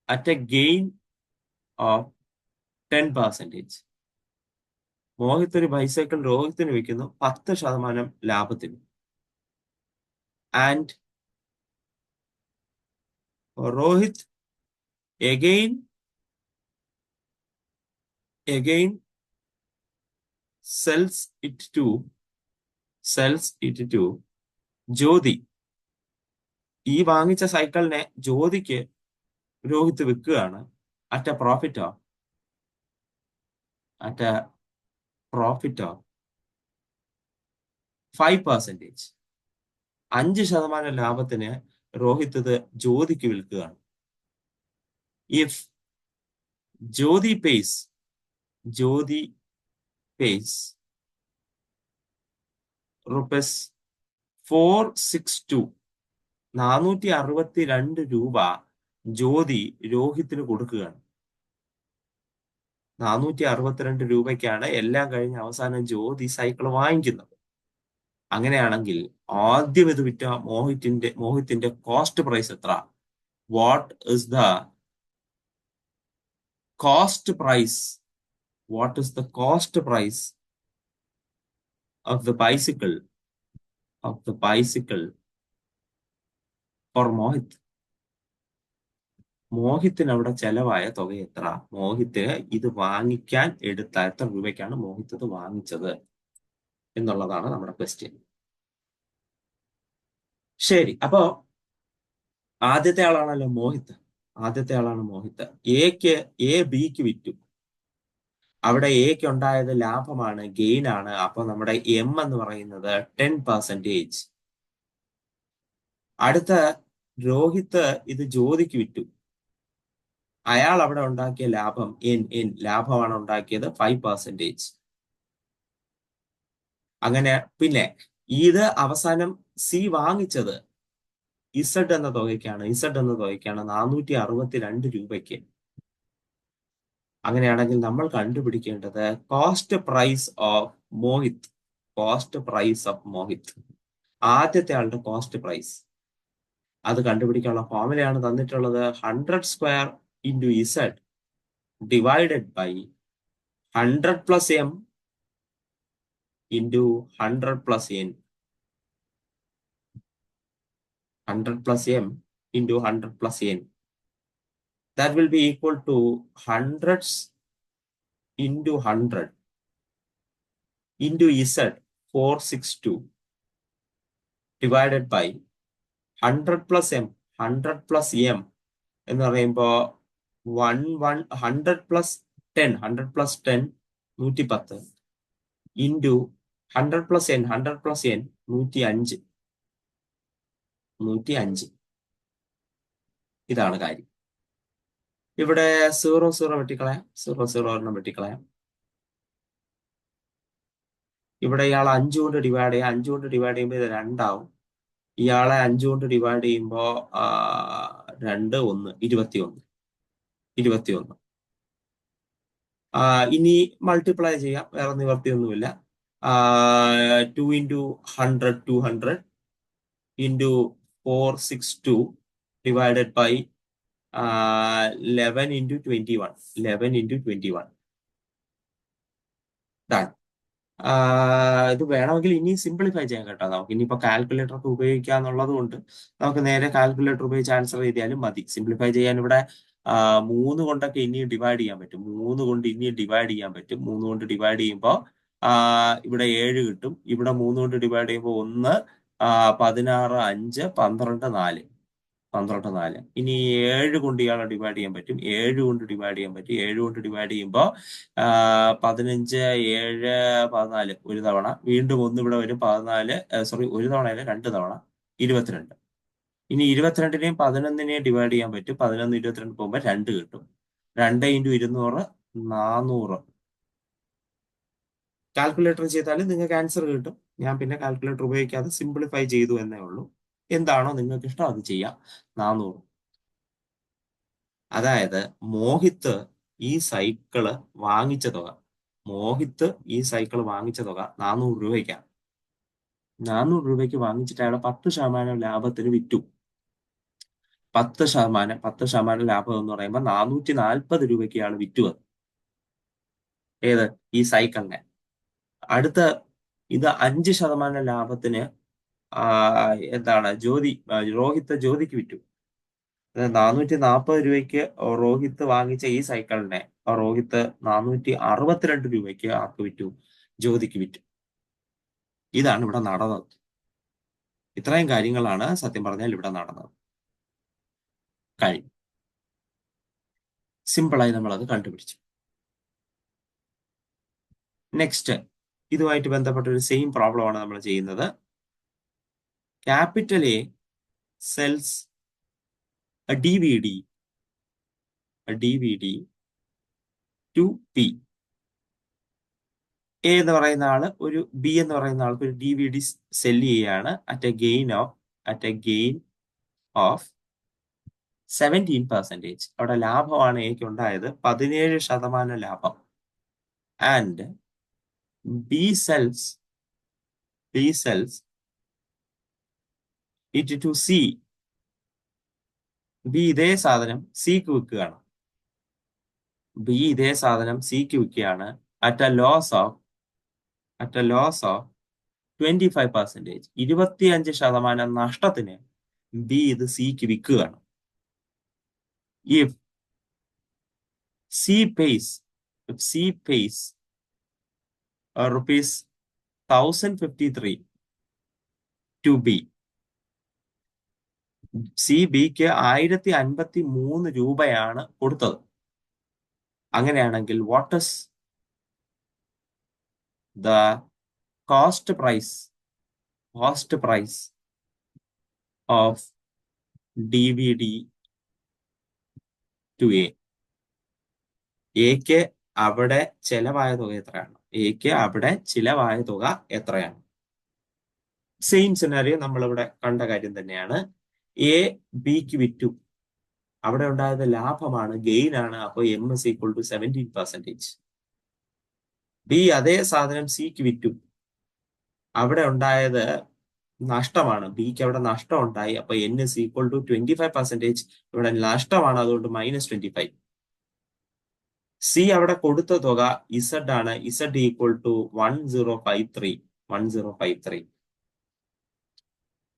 at a gain of 10%. Mohit ഒരു ബൈസൈക്കിൾ രോഹിത്തിന് വിൽക്കുന്നു 10% ലാഭത്തിന്. And Rohit again sells it to Jyothi. ഈ വാങ്ങിച്ച സൈക്കിളിനെ ജ്യോതിക്ക് രോഹിത് വിൽക്കുകയാണ്. At a profit of 5%. 5% ലാഭത്തിന് രോഹിത് ഇത് ജ്യോതിക്ക് വിൽക്കുകയാണ്. ഇഫ് ജ്യോതി pays rupees 462 രൂപ ജ്യോതി രോഹിത്തിന് കൊടുക്കുകയാണ്. 462 രൂപയ്ക്കാണ് എല്ലാം കഴിഞ്ഞ് അവസാനം ജ്യോതി സൈക്കിൾ വാങ്ങിക്കുന്നത്. അങ്ങനെയാണെങ്കിൽ ആദ്യം ഇത് വിറ്റ മോഹിത്തിന്റെ കോസ്റ്റ് പ്രൈസ് എത്ര? What is the cost price? What is the cost price of the bicycle for Mohit? മോഹിത്തിന് അവിടെ ചെലവായ തുക എത്ര? മോഹിത്തിന് ഇത് വാങ്ങിക്കാൻ എടുത്ത എത്ര രൂപയ്ക്കാണ് മോഹിത് ഇത് വാങ്ങിച്ചത് എന്നുള്ളതാണ് നമ്മുടെ ക്വസ്റ്റ്യൻ. ശരി, അപ്പോ ആദ്യത്തെ ആളാണ് മോഹിത്. എ ബിക്ക് വിറ്റു. അവിടെ എക്ക് ഉണ്ടായത് ലാഭമാണ്, ഗെയിൻ ആണ്. അപ്പൊ നമ്മുടെ എം എന്ന് പറയുന്നത് 10%. അടുത്ത രോഹിത് ഇത് ജ്യോതിക്ക് വിറ്റു. അയാൾ അവിടെ ഉണ്ടാക്കിയ ലാഭം ലാഭമാണ് ഉണ്ടാക്കിയത് 5%. അങ്ങനെ പിന്നെ ഇത് അവസാനം സി വാങ്ങിച്ചത് ഇസഡ് എന്ന തുകയ്ക്കാണ് 462 രൂപയ്ക്ക്. അങ്ങനെയാണെങ്കിൽ നമ്മൾ കണ്ടുപിടിക്കേണ്ടത് കോസ്റ്റ് പ്രൈസ് ഓഫ് മോഹിത്. ആദ്യത്തെ ആളുടെ കോസ്റ്റ് പ്രൈസ് അത് കണ്ടുപിടിക്കാനുള്ള ഫോർമുലയാണ് തന്നിട്ടുള്ളത്. 100 square into Z divided by 100 plus M into 100 plus N. 100 plus M into 100 plus N. That will be equal to hundreds into 100 into Z 462 divided by 100 plus M. 100 plus M എന്ന് പറയുമ്പോൾ 100 plus 10 110 into 100 plus N 105 105. ഇതാണ് കാര്യം. ഇവിടെ 0 വെട്ടിക്കളയാം, 0 ഒരെണ്ണം വെട്ടിക്കളയാം. ഇവിടെ ഇയാൾ 5 കൊണ്ട് divide ചെയ്യാം, 5 കൊണ്ട് ഡിവൈഡ് ചെയ്യുമ്പോൾ ഇത് 2 ആവും. ഇയാളെ 5 കൊണ്ട് ഡിവൈഡ് ചെയ്യുമ്പോൾ 2 1 21. ഇനി മൾട്ടിപ്ലൈ ചെയ്യാം, വേറെ നിവർത്തിയൊന്നുമില്ല. 2 into 100 200 into 462 divided by 11 into 21. Done. ഇത് വേണമെങ്കിൽ ഇനി സിംപ്ലിഫൈ ചെയ്യാൻ കേട്ടോ. നമുക്ക് ഇനിയിപ്പോ കാൽക്കുലേറ്റർ ഒക്കെ ഉപയോഗിക്കാന്നുള്ളത് കൊണ്ട് നമുക്ക് നേരെ കാൽക്കുലേറ്റർ ഉപയോഗിച്ച് ആൻസർ ചെയ്താലും മതി. സിംപ്ലിഫൈ ചെയ്യാൻ ഇവിടെ 3 കൊണ്ടൊക്കെ ഇനിയും ഡിവൈഡ് ചെയ്യാൻ പറ്റും. 3 കൊണ്ട് ഇനിയും ഡിവൈഡ് ചെയ്യാൻ പറ്റും. 3 കൊണ്ട് ഡിവൈഡ് ചെയ്യുമ്പോൾ ഇവിടെ 7 കിട്ടും. ഇവിടെ 3 കൊണ്ട് ഡിവൈഡ് ചെയ്യുമ്പോൾ 1 16 5 12 4 12 4. ഇനി 7 കൊണ്ട് ഇയാളെ ഡിവൈഡ് ചെയ്യാൻ പറ്റും. 7 കൊണ്ട് ഡിവൈഡ് ചെയ്യാൻ പറ്റും. 7 കൊണ്ട് ഡിവൈഡ് ചെയ്യുമ്പോൾ 15 7 14 ഒരു തവണ, വീണ്ടും 1 ഇവിടെ വരും 14 സോറി ഒരു തവണയല്ല 2 തവണ 22. ഇനി 22നെയും 11നെയും ഡിവൈഡ് ചെയ്യാൻ പറ്റും. 11 22 പോകുമ്പോൾ 2 കിട്ടും. 2 ഇൻറ്റു 200 400. കാൽക്കുലേറ്റർ ചെയ്താലും നിങ്ങൾക്ക് ആൻസർ കിട്ടും. ഞാൻ പിന്നെ കാൽക്കുലേറ്റർ ഉപയോഗിക്കാതെ സിംപ്ലിഫൈ ചെയ്തു എന്നേ ഉള്ളൂ. എന്താണോ നിങ്ങൾക്ക് ഇഷ്ടം അത് ചെയ്യാം. 400. അതായത് മോഹിത്ത് ഈ സൈക്കിള് വാങ്ങിച്ച തുക 400 രൂപയ്ക്കാണ്. 400 രൂപയ്ക്ക് വാങ്ങിച്ചിട്ട് അയാൾ 10% ലാഭത്തിന് വിറ്റു. 10% ലാഭം എന്ന് പറയുമ്പോൾ 440 രൂപയ്ക്ക് ഇയാൾ വിറ്റു. അത് ഏത് ഈ സൈക്കിളിനെ. അടുത്ത ഇത് 5% ലാഭത്തിന് എന്താണ് രോഹിത്ത് ജ്യോതിക്ക് വിറ്റു. 440 രൂപയ്ക്ക് രോഹിത്ത് വാങ്ങിച്ച ഈ സൈക്കിളിനെ രോഹിത്ത് 462 രൂപയ്ക്ക് ആർക്ക് വിറ്റു? ജ്യോതിക്ക് വിറ്റു. ഇതാണ് ഇവിടെ നടന്നത്. ഇത്രയും കാര്യങ്ങളാണ് സത്യം പറഞ്ഞാൽ ഇവിടെ നടന്നത്. കഴിഞ്ഞു. സിമ്പിളായി നമ്മളത് കണ്ടുപിടിച്ചു. നെക്സ്റ്റ്, ഇതുമായിട്ട് ബന്ധപ്പെട്ട ഒരു സെയിം പ്രോബ്ലം ആണ് നമ്മൾ ചെയ്യുന്നത്. Capital A sells a DVD to P. A എന്ന് പറയുന്ന ആള് ബി എന്ന് പറയുന്ന ആൾക്ക് ഒരു DVD സെല് ചെയ്യാണ് അറ്റ് എ ഗെയിൻ ഓഫ് 17%. അവിടെ ലാഭമാണ് എക്ക് ഉണ്ടായത്, 17% ലാഭം. And B sells it to C. B ഇതേ സാധനം സിക്ക് വിൽക്കുകയാണ്. At a loss of 25%. 25% നഷ്ടത്തിന് ബി ഇത് സിക്ക് വിൽക്കുകയാണ്. If C pays rupees 1053 to B. C ബിക്ക് 1053 രൂപയാണ് കൊടുത്തത്. അങ്ങനെയാണെങ്കിൽ what is the cost price of DVD to A? എക്ക് അവിടെ ചെലവായ തുക എത്രയാണ്? സെയിം സിനാരിയോ നമ്മളിവിടെ കണ്ട കാര്യം തന്നെയാണ്. എ ബിക്ക് വിറ്റു, അവിടെ ഉണ്ടായത് ലാഭമാണ്, ഗെയിൻ ആണ്. അപ്പോൾ M is equal to 17%. B അതേ സാധനം സിക്ക് വിറ്റു, അവിടെ ഉണ്ടായത് നഷ്ടമാണ്, ബിക്ക് അവിടെ നഷ്ടം ഉണ്ടായി. അപ്പൊ N is equal to 25%. ഇവിടെ നഷ്ടമാണ്, അതുകൊണ്ട് -25. സി അവിടെ കൊടുത്ത തുക Z ആണ്, Z ഈക്വൽ ടു 1053.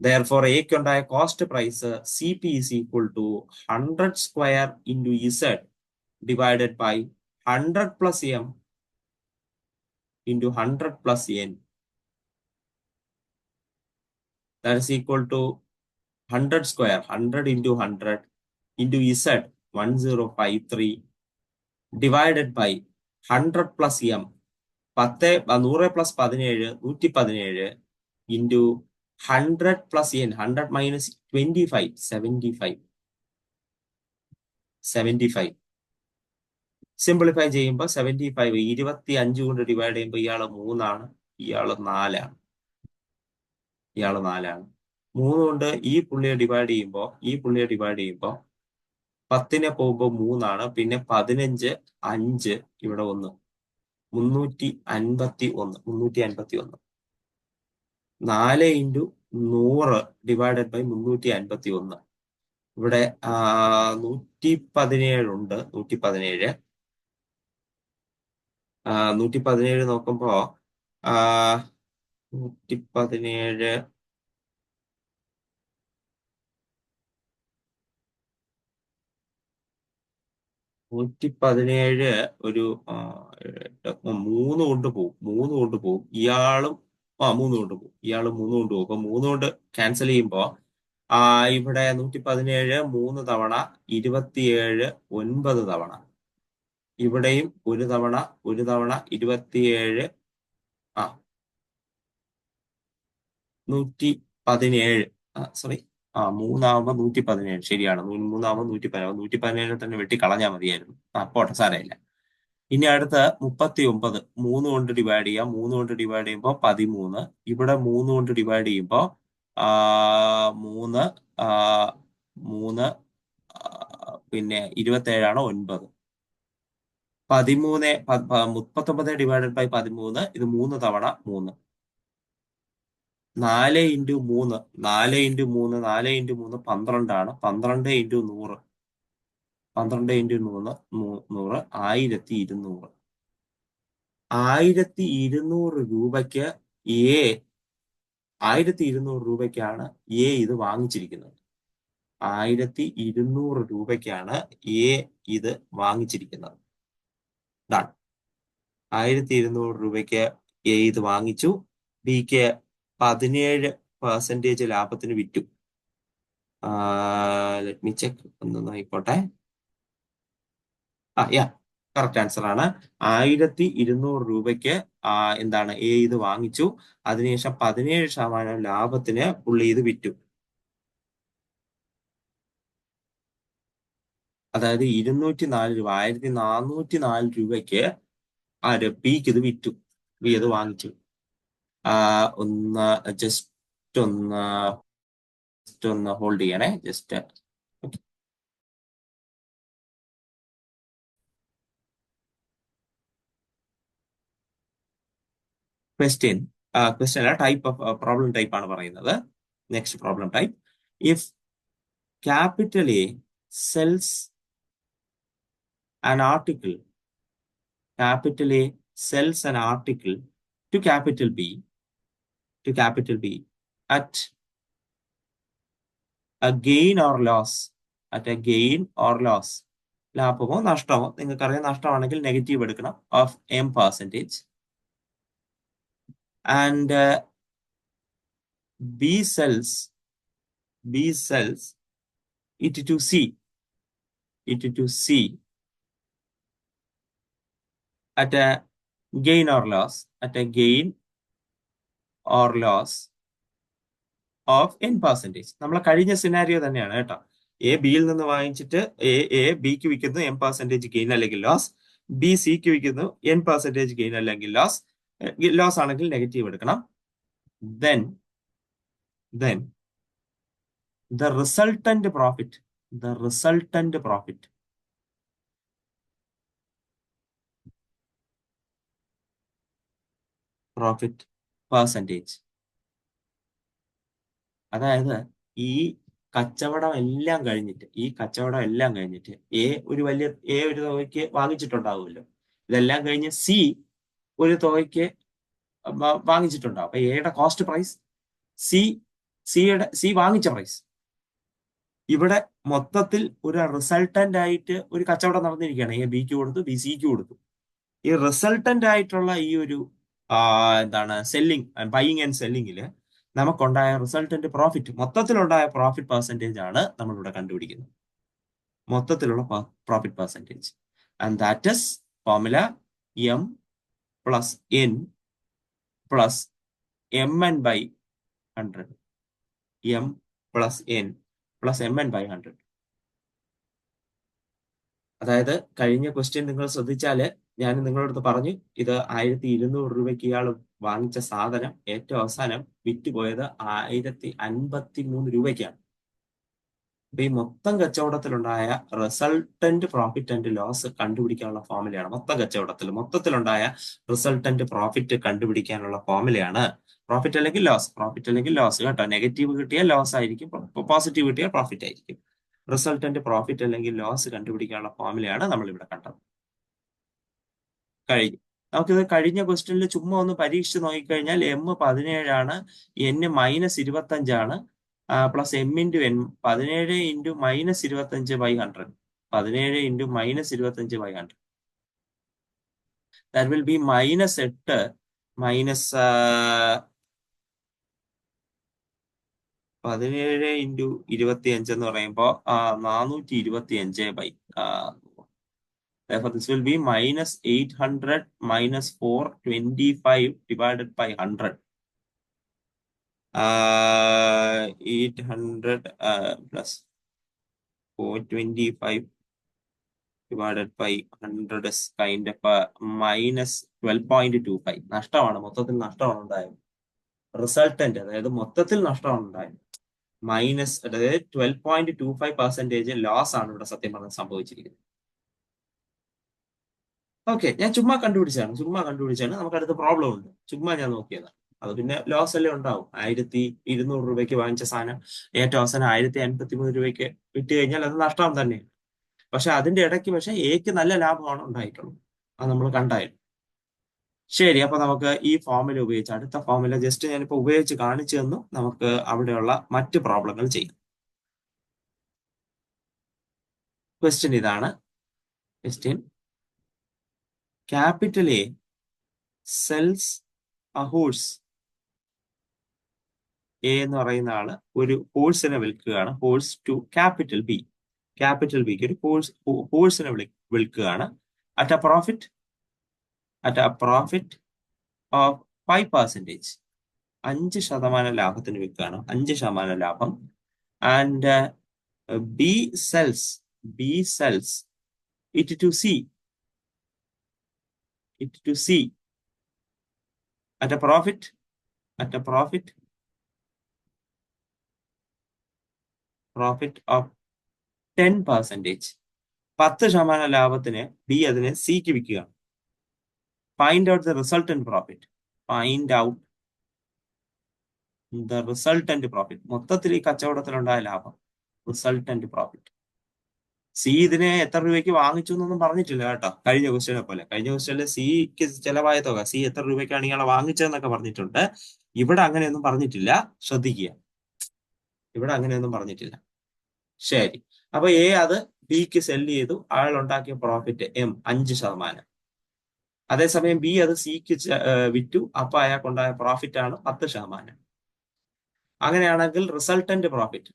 Therefore, എക്ക് ഉണ്ടായ cost price CP is equal to 100 square into Z divided by 100 plus M into 100 plus N. That is equal to 100 square 100 into 100 into Z 1053 divided by 100 plus M 100 plus 17 117 into 100 plus N 100 minus 25 75 simplify ചെയ്യുമ്പോൾ 75 25 കൊണ്ട് divide ചെയ്യുമ്പോൾ ഇയാള് 3 ഇയാള് 4 3 കൊണ്ട് ഈ പുള്ളിയെ divide ചെയ്യുമ്പോൾ 10നെ പോകുമ്പോൾ 3 പിന്നെ 15 5 ഇവിടെ 1 351 4 ഇൻറ്റു 100 ഡിവൈഡഡ് ബൈ 351 ഇവിടെ 117 ഉണ്ട് 117 നോക്കുമ്പോ 117 ഒരു 3 കൊണ്ട് പോകും ഇയാളും 3 കൊണ്ട് പോകും അപ്പൊ 3 കൊണ്ട് ക്യാൻസൽ ചെയ്യുമ്പോ ഇവിടെ 117 3 തവണ 27 9 തവണ ഇവിടെയും ഒരു തവണ 27 117 സോറി 3 117 ശരിയാണ് 3 117 തന്നെ വെട്ടി കളഞ്ഞാൽ മതിയായിരുന്നു പോട്ടെ സാരമില്ല. ഇനി അടുത്ത 39 3 കൊണ്ട് ഡിവൈഡ് ചെയ്യാം 3 കൊണ്ട് ഡിവൈഡ് ചെയ്യുമ്പോൾ 13 ഇവിടെ 3 കൊണ്ട് ഡിവൈഡ് ചെയ്യുമ്പോൾ 3 പിന്നെ 27 9 39 ഡിവൈഡഡ് ബൈ 13 ഇത് 3 തവണ 3 4 ഇൻറ്റു 3 12 ഇൻറ്റു 100 12 ഇൻറ്റു 100 12 1200 രൂപയ്ക്ക് 1200 രൂപയ്ക്കാണ് ഇത് വാങ്ങിച്ചിരിക്കുന്നത് 1200 രൂപയ്ക്കാണ് ഇത് വാങ്ങിച്ചിരിക്കുന്നത്. ഡൺ. 1200 രൂപയ്ക്ക് ഇത് വാങ്ങിച്ചു. ബിക്ക് 17% ലാഭത്തിന് വിറ്റു. ലെറ്റ് മീ ചെക്ക് ഒന്ന് നോയിക്കോട്ടെ. കറക്റ്റ് ആൻസർ ആണ്. 1200 രൂപയ്ക്ക് എന്താണ് ഇത് വാങ്ങിച്ചു. അതിനുശേഷം 17% ലാഭത്തിന് പുള്ളി ഇത് വിറ്റു. അതായത് 204 രൂപ 1404 രൂപയ്ക്ക് ബിക്ക് ഇത് വിറ്റു. ബി ഇത് വാങ്ങിച്ചു. ജസ്റ്റ് ഒന്ന് ഹോൾഡ് ചെയ്യണേ. ജസ്റ്റ് ക്വസ്റ്റ്യൻ അല്ല, ടൈപ്പ് ഓഫ് പ്രോബ്ലം ടൈപ്പ് ആണ് പറയുന്നത്. Next problem type. If capital A cells an article to capital B at a gain or loss ലാഭമോ നഷ്ടമോ, നിങ്ങൾക്കറിയാം നഷ്ടമാണെങ്കിൽ നെഗറ്റീവ് എടുക്കണം, of m%, and B sells it to C at a gain or loss of n%. നമ്മളെ കഴിഞ്ഞ scenario തന്നെയാണ് കേട്ടോ. A ബിയിൽ നിന്ന് വാങ്ങിച്ചിട്ട് A ബിക്ക് വിൽക്കുന്നു m% ഗെയിൻ അല്ലെങ്കിൽ ലോസ്, ബി സിക്ക് വിൽക്കുന്നു n% ഗെയിൻ അല്ലെങ്കിൽ ലോസ് ആണെങ്കിൽ നെഗറ്റീവ് എടുക്കണം. then the resultant profit percentage, അതായത് ഈ കച്ചവടം എല്ലാം കഴിഞ്ഞിട്ട് ഒരു തുകയ്ക്ക് വാങ്ങിച്ചിട്ടുണ്ടാവുമല്ലോ. ഇതെല്ലാം കഴിഞ്ഞ് സി ഒരു തുകയ്ക്ക് വാങ്ങിച്ചിട്ടുണ്ടാവും. അപ്പൊ എയുടെ കോസ്റ്റ് പ്രൈസ് സി വാങ്ങിച്ച പ്രൈസ്. ഇവിടെ മൊത്തത്തിൽ ഒരു റിസൾട്ടന്റ് ആയിട്ട് ഒരു കച്ചവടം നടന്നിരിക്കുകയാണ്. എ ബിക്ക് കൊടുത്തു, ബി സിക്ക് കൊടുത്തു. ഈ റിസൾട്ടന്റ് ആയിട്ടുള്ള ഈ ഒരു എന്താണ് ബൈയിങ് ആൻഡ് സെല്ലിങ്ങില് നമുക്കുണ്ടായ റിസൾട്ടന്റ് പ്രോഫിറ്റ്, മൊത്തത്തിലുണ്ടായ പ്രോഫിറ്റ് പെർസെൻറ്റേജ് ആണ് നമ്മളിവിടെ കണ്ടുപിടിക്കുന്നത്. മൊത്തത്തിലുള്ള profit percentage. And that is formula M plus N plus mn by 100. m plus n plus mn by 100. അതായത് കഴിഞ്ഞ ക്വസ്റ്റ്യൻ നിങ്ങൾ ശ്രദ്ധിച്ചാല് ഞാൻ നിങ്ങളുടെ അടുത്ത് പറഞ്ഞു, ഇത് 1200 രൂപയ്ക്ക് ഇയാൾ വാങ്ങിച്ച സാധനം ഏറ്റവും അവസാനം വിറ്റുപോയത് 1053 രൂപയ്ക്കാണ്. അപ്പൊ ഈ മൊത്തം കച്ചവടത്തിലുണ്ടായ റിസൾട്ടന്റ് പ്രോഫിറ്റ് ആൻഡ് ലോസ് കണ്ടുപിടിക്കാനുള്ള ഫോർമുലയാണ്. മൊത്തത്തിലുണ്ടായ റിസൾട്ടന്റ് പ്രോഫിറ്റ് കണ്ടുപിടിക്കാനുള്ള ഫോർമുലയാണ് പ്രോഫിറ്റ് അല്ലെങ്കിൽ ലോസ് കേട്ടോ. നെഗറ്റീവ് കിട്ടിയാൽ ലോസ് ആയിരിക്കും, പോസിറ്റീവ് കിട്ടിയാൽ പ്രോഫിറ്റ് ആയിരിക്കും. റിസൾട്ടന്റ് പ്രോഫിറ്റ് അല്ലെങ്കിൽ ലോസ് കണ്ടുപിടിക്കാനുള്ള ഫോർമുലയാണ് നമ്മൾ ഇവിടെ കണ്ടത്. കഴിഞ്ഞു. നമുക്കിത് കഴിഞ്ഞ ക്വസ്റ്റ്യനിൽ ചുമ്മാ ഒന്ന് പരീക്ഷിച്ച് നോക്കിക്കഴിഞ്ഞാൽ m 17 n -25 plus m into n 17 into -25/100. 17 into -25/100. That will be -8 minus 17 into 25 എന്ന് പറയുമ്പോൾ 425 Therefore, this will be -800 minus 425 divided by 100. 800 plus 425 divided by 100 is kind of minus 12.25. നഷ്ടമാണ്, മൊത്തത്തിൽ നഷ്ടമാണ് ഉണ്ടായത്. റിസൾട്ടന്റ് അതായത് മൊത്തത്തിൽ നഷ്ടമാണ് ഉണ്ടായത്. മൈനസ് അതായത് 12.25% ലോസ് ആണ് ഇവിടെ സത്യം പറഞ്ഞാൽ സംഭവിച്ചിരിക്കുന്നത്. ഓക്കെ, ഞാൻ ചുമ്മാ കണ്ടുപിടിച്ചാണ്. നമുക്ക് അടുത്ത പ്രോബ്ലം ഉണ്ട്, ചുമ്മാ ഞാൻ നോക്കിയതാണ്. അത് പിന്നെ ലോസ് അല്ലേ ഉണ്ടാവും. 1200 രൂപയ്ക്ക് വാങ്ങിച്ച സാധനം ഏറ്റവും അവസാനം 1053 രൂപയ്ക്ക് വിറ്റ് കഴിഞ്ഞാൽ അത് നഷ്ടം തന്നെ. പക്ഷെ അതിന്റെ ഇടയ്ക്ക് എക്ക് നല്ല ലാഭമാണ് ഉണ്ടായിട്ടുള്ളത്. അത് നമ്മൾ കണ്ടായിരുന്നു. ശരി, അപ്പൊ നമുക്ക് ഈ ഫോർമുല ഉപയോഗിച്ച് അടുത്ത ഫോർമുല ജസ്റ്റ് ഞാനിപ്പോ ഉപയോഗിച്ച് കാണിച്ചു തന്നു. നമുക്ക് അവിടെയുള്ള മറ്റ് പ്രോബ്ലങ്ങൾ ചെയ്യാം. ക്വസ്റ്റ്യൻ ഇതാണ്. Question: capital A sells a horse. A എന്ന് പറയുന്ന ആള് ഒരു ഹോഴ്സിനെ വിൽക്കുകയാണ്. Horse to capital B. Capital ബിക്ക് ഒരു ഹോഴ്സിനെ വിൽക്കുകയാണ്. At a profit of 5%. 5% ലാഭത്തിന് വിൽക്കുകയാണ്. 5% ലാഭം. And B sells it to C at a profit of 10%. 10% ലാഭത്തിന് ബി അതിനെ സിക്ക് വിൽക്കുകയാണ്. Find out the resultant profit. മൊത്തത്തിൽ ഈ കച്ചവടത്തിലുണ്ടായ ലാഭം, റിസൾട്ടന്റ് പ്രോഫിറ്റ്. സി ഇതിനെ എത്ര രൂപയ്ക്ക് വാങ്ങിച്ചു എന്നൊന്നും പറഞ്ഞിട്ടില്ല കേട്ടോ. കഴിഞ്ഞ ക്വസ്റ്റ്യനെ പോലെ, കഴിഞ്ഞ ക്വസ്റ്റ്യനിൽ സിക്ക് ചെലവായ തുക, സി എത്ര രൂപയ്ക്കാണ് ഇയാളെ വാങ്ങിച്ചതെന്നൊക്കെ പറഞ്ഞിട്ടുണ്ട്. ഇവിടെ അങ്ങനെയൊന്നും പറഞ്ഞിട്ടില്ല, ശ്രദ്ധിക്കുക. ഇവിടെ അങ്ങനെയൊന്നും പറഞ്ഞിട്ടില്ല. ശരി, അപ്പൊ എ അത് ബിക്ക് സെല് ചെയ്തു. അയാൾ ഉണ്ടാക്കിയ പ്രോഫിറ്റ് 5%. അതേസമയം ബി അത് സിക്ക് വിറ്റു. അപ്പൊ അയാൾക്കുണ്ടായ പ്രോഫിറ്റ് ആണ് 10%. അങ്ങനെയാണെങ്കിൽ resultant profit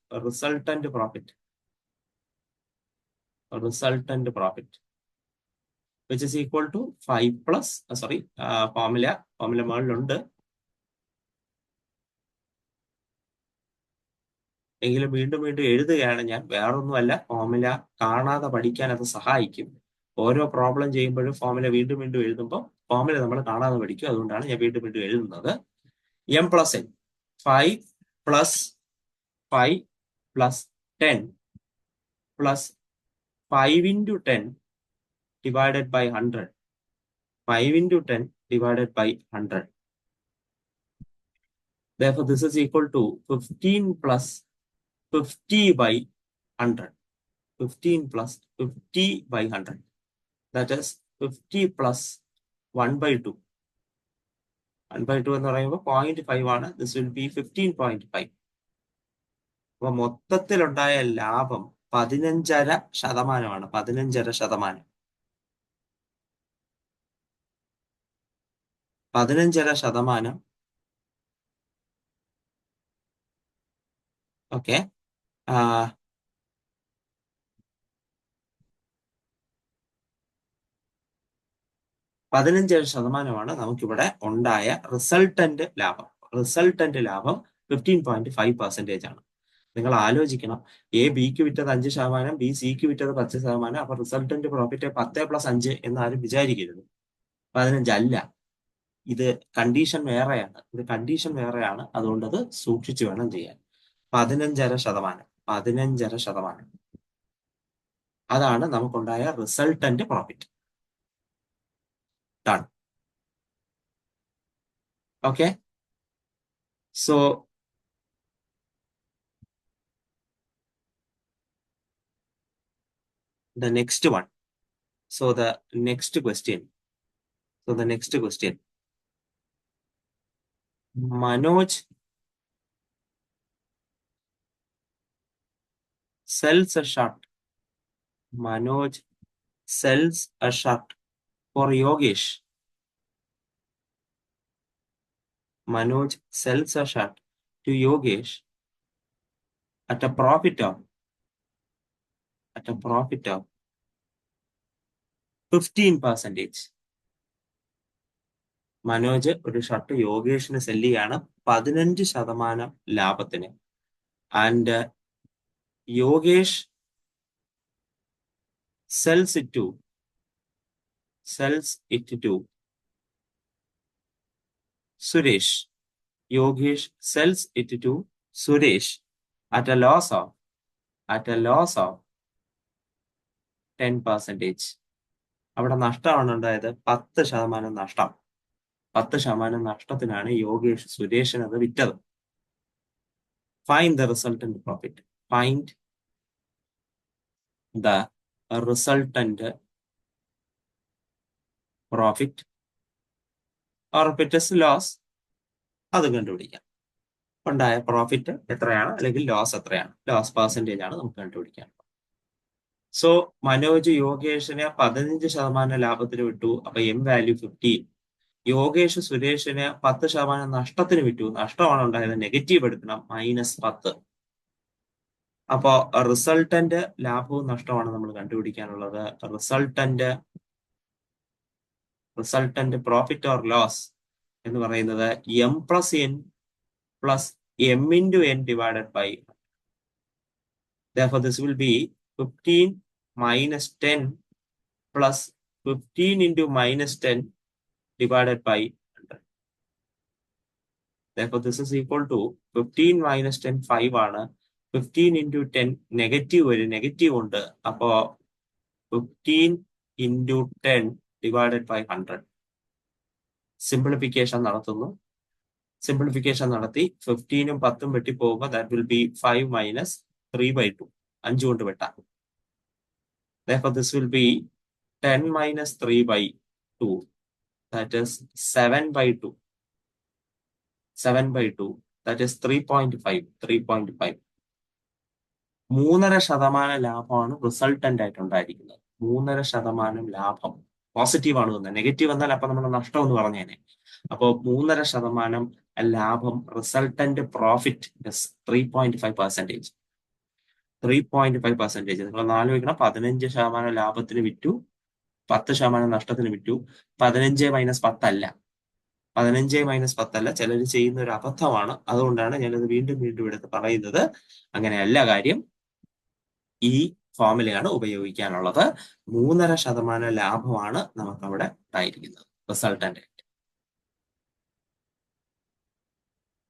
which is equal to 5 plus formula മുകളിലുണ്ട്. എങ്കിലും വീണ്ടും എഴുതുകയാണ് ഞാൻ. വേറൊന്നുമല്ല, ഫോർമുല കാണാതെ പഠിക്കാൻ അത് സഹായിക്കും. ഓരോ പ്രോബ്ലം ചെയ്യുമ്പോഴും ഫോർമുല വീണ്ടും എഴുതുമ്പോൾ ഫോർമുല നമ്മൾ കാണാതെ പഠിക്കും. അതുകൊണ്ടാണ് ഞാൻ വീണ്ടും എഴുതുന്നത്. m plus n 5 plus 5 plus 10 plus 5 into 10 divided by 100. 5 into 10 divided by 100. Therefore, this is equal to 15 plus 50 by 100. 15 plus 50 by 100. That is 50 plus 1 by 2. 1 by 2 എന്ന് പറയുമ്പോൾ 0.5 ആണ്. This will be 15.5. അപ്പൊ മൊത്തത്തിലുണ്ടായ ലാഭം 15.5%. 15.5%. 15.5% ഓക്കെ. 15% നമുക്കിവിടെ ഉണ്ടായ റിസൾട്ടന്റ് ലാഭം. Resultant ലാഭം 15.5% ആണ്. നിങ്ങൾ ആലോചിക്കണം, എ ബിക്ക് വിറ്റത് 5%, ബി സിക്ക് വിറ്റത് 10%. അപ്പൊ റിസൾട്ടന്റ് പ്രോഫിറ്റ് 10+5 എന്നാരും വിചാരിക്കരുത്. 15 അല്ല. ഇത് കണ്ടീഷൻ വേറെയാണ്. അതുകൊണ്ട് അത് സൂക്ഷിച്ചു വേണം ചെയ്യാൻ. 15.5%. 15.5%. അതാണ് നമുക്കുണ്ടായ resultant profit. Done. Okay. So the next one. So the next question. Manoj sells a shirt. Manoj sells a shirt for Yogesh. Manoj sells a shirt to Yogesh at a profit of 15%. Manoj ഒരു shirt യോഗേഷിന് cell ചെയ്യാണ് 15% ലാഭത്തിന്. And Yogesh sells it to Suresh. Yogesh sells it to Suresh at a loss of 10%. അവിടെ നഷ്ടമാണ് ഉണ്ടായത്. 10% നഷ്ടം. 10% നഷ്ടത്തിനാണ് യോഗേഷ് സുരേഷിന് അത് വിറ്റത്. Find the resultant profit. Find the resultant profit or if it is loss, അത് കണ്ടുപിടിക്കാം. ഉണ്ടായ പ്രോഫിറ്റ് എത്രയാണ് അല്ലെങ്കിൽ ലോസ് എത്രയാണ്, ലോസ് പെർസെൻറ്റേജ് ആണ് നമുക്ക് കണ്ടുപിടിക്കാൻ. സോ മനോജ് യോഗേഷിന് 15% ലാഭത്തിന് വിട്ടു. അപ്പൊ എം വാല്യൂ 15. യോഗേഷ് സുരേഷിന് 10% നഷ്ടത്തിന് വിറ്റു. നഷ്ടമാണ് ഉണ്ടായത്, നെഗറ്റീവ് എടുക്കണം, -10. അപ്പോ റിസൾട്ടന്റ് ലാഭവും നഷ്ടമാണ് നമ്മൾ കണ്ടുപിടിക്കാനുള്ളത്. റിസൾട്ടന്റ് പ്രോഫിറ്റ് ഓർ ലോസ് എന്ന് പറയുന്നത് M+N plus M×N divided by. Therefore, this will be 15 minus 10 plus 15 into -10 divided by 100. Therefore, this is equal to 15 minus 10 5 ആണ്. 15 into 10 നെഗറ്റീവ് വരും, നെഗറ്റീവ് ഉണ്ട്. അപ്പോ 15 into 10 divided by 100. സിംപ്ലിഫിക്കേഷൻ നടത്തി 15ഉം 10ഉം വെട്ടി പോകുമ്പോൾ that will be 5 minus 3/2. 5 കൊണ്ട് വെട്ടാം. Therefore, this will be 10 minus 3/2. That is 7/2. 7/2. That is 3.5. 3.5% ലാഭമാണ് resultant ആയിട്ട് ഉണ്ടായിരിക്കുന്നത്. 3% ലാഭം. പോസിറ്റീവ് ആണ് വന്നത്. നെഗറ്റീവ് വന്നാൽ അപ്പൊ നമ്മൾ നഷ്ടം എന്ന് പറഞ്ഞേനെ. അപ്പോ 3% ലാഭം റിസൾട്ടന്റ് പ്രോഫിറ്റ് 3.5%. 3.5%. നിങ്ങൾ ആലോചിക്കണം, 15% ലാഭത്തിന് വിറ്റു, 10% നഷ്ടത്തിന് വിറ്റു. 15 - 10 അല്ല. 15 - 10 അല്ല. ചിലർ ചെയ്യുന്ന ഒരു അബദ്ധമാണ്. അതുകൊണ്ടാണ് ഞാനത് വീണ്ടും എടുത്ത് പറയുന്നത്. അങ്ങനെയല്ല കാര്യം. ഈ ഫോർമുലയാണ് ഉപയോഗിക്കാനുള്ളത്. 3.5% ലാഭമാണ് നമുക്കവിടെ ഉണ്ടായിരിക്കുന്നത് റിസൾട്ടന്റ്.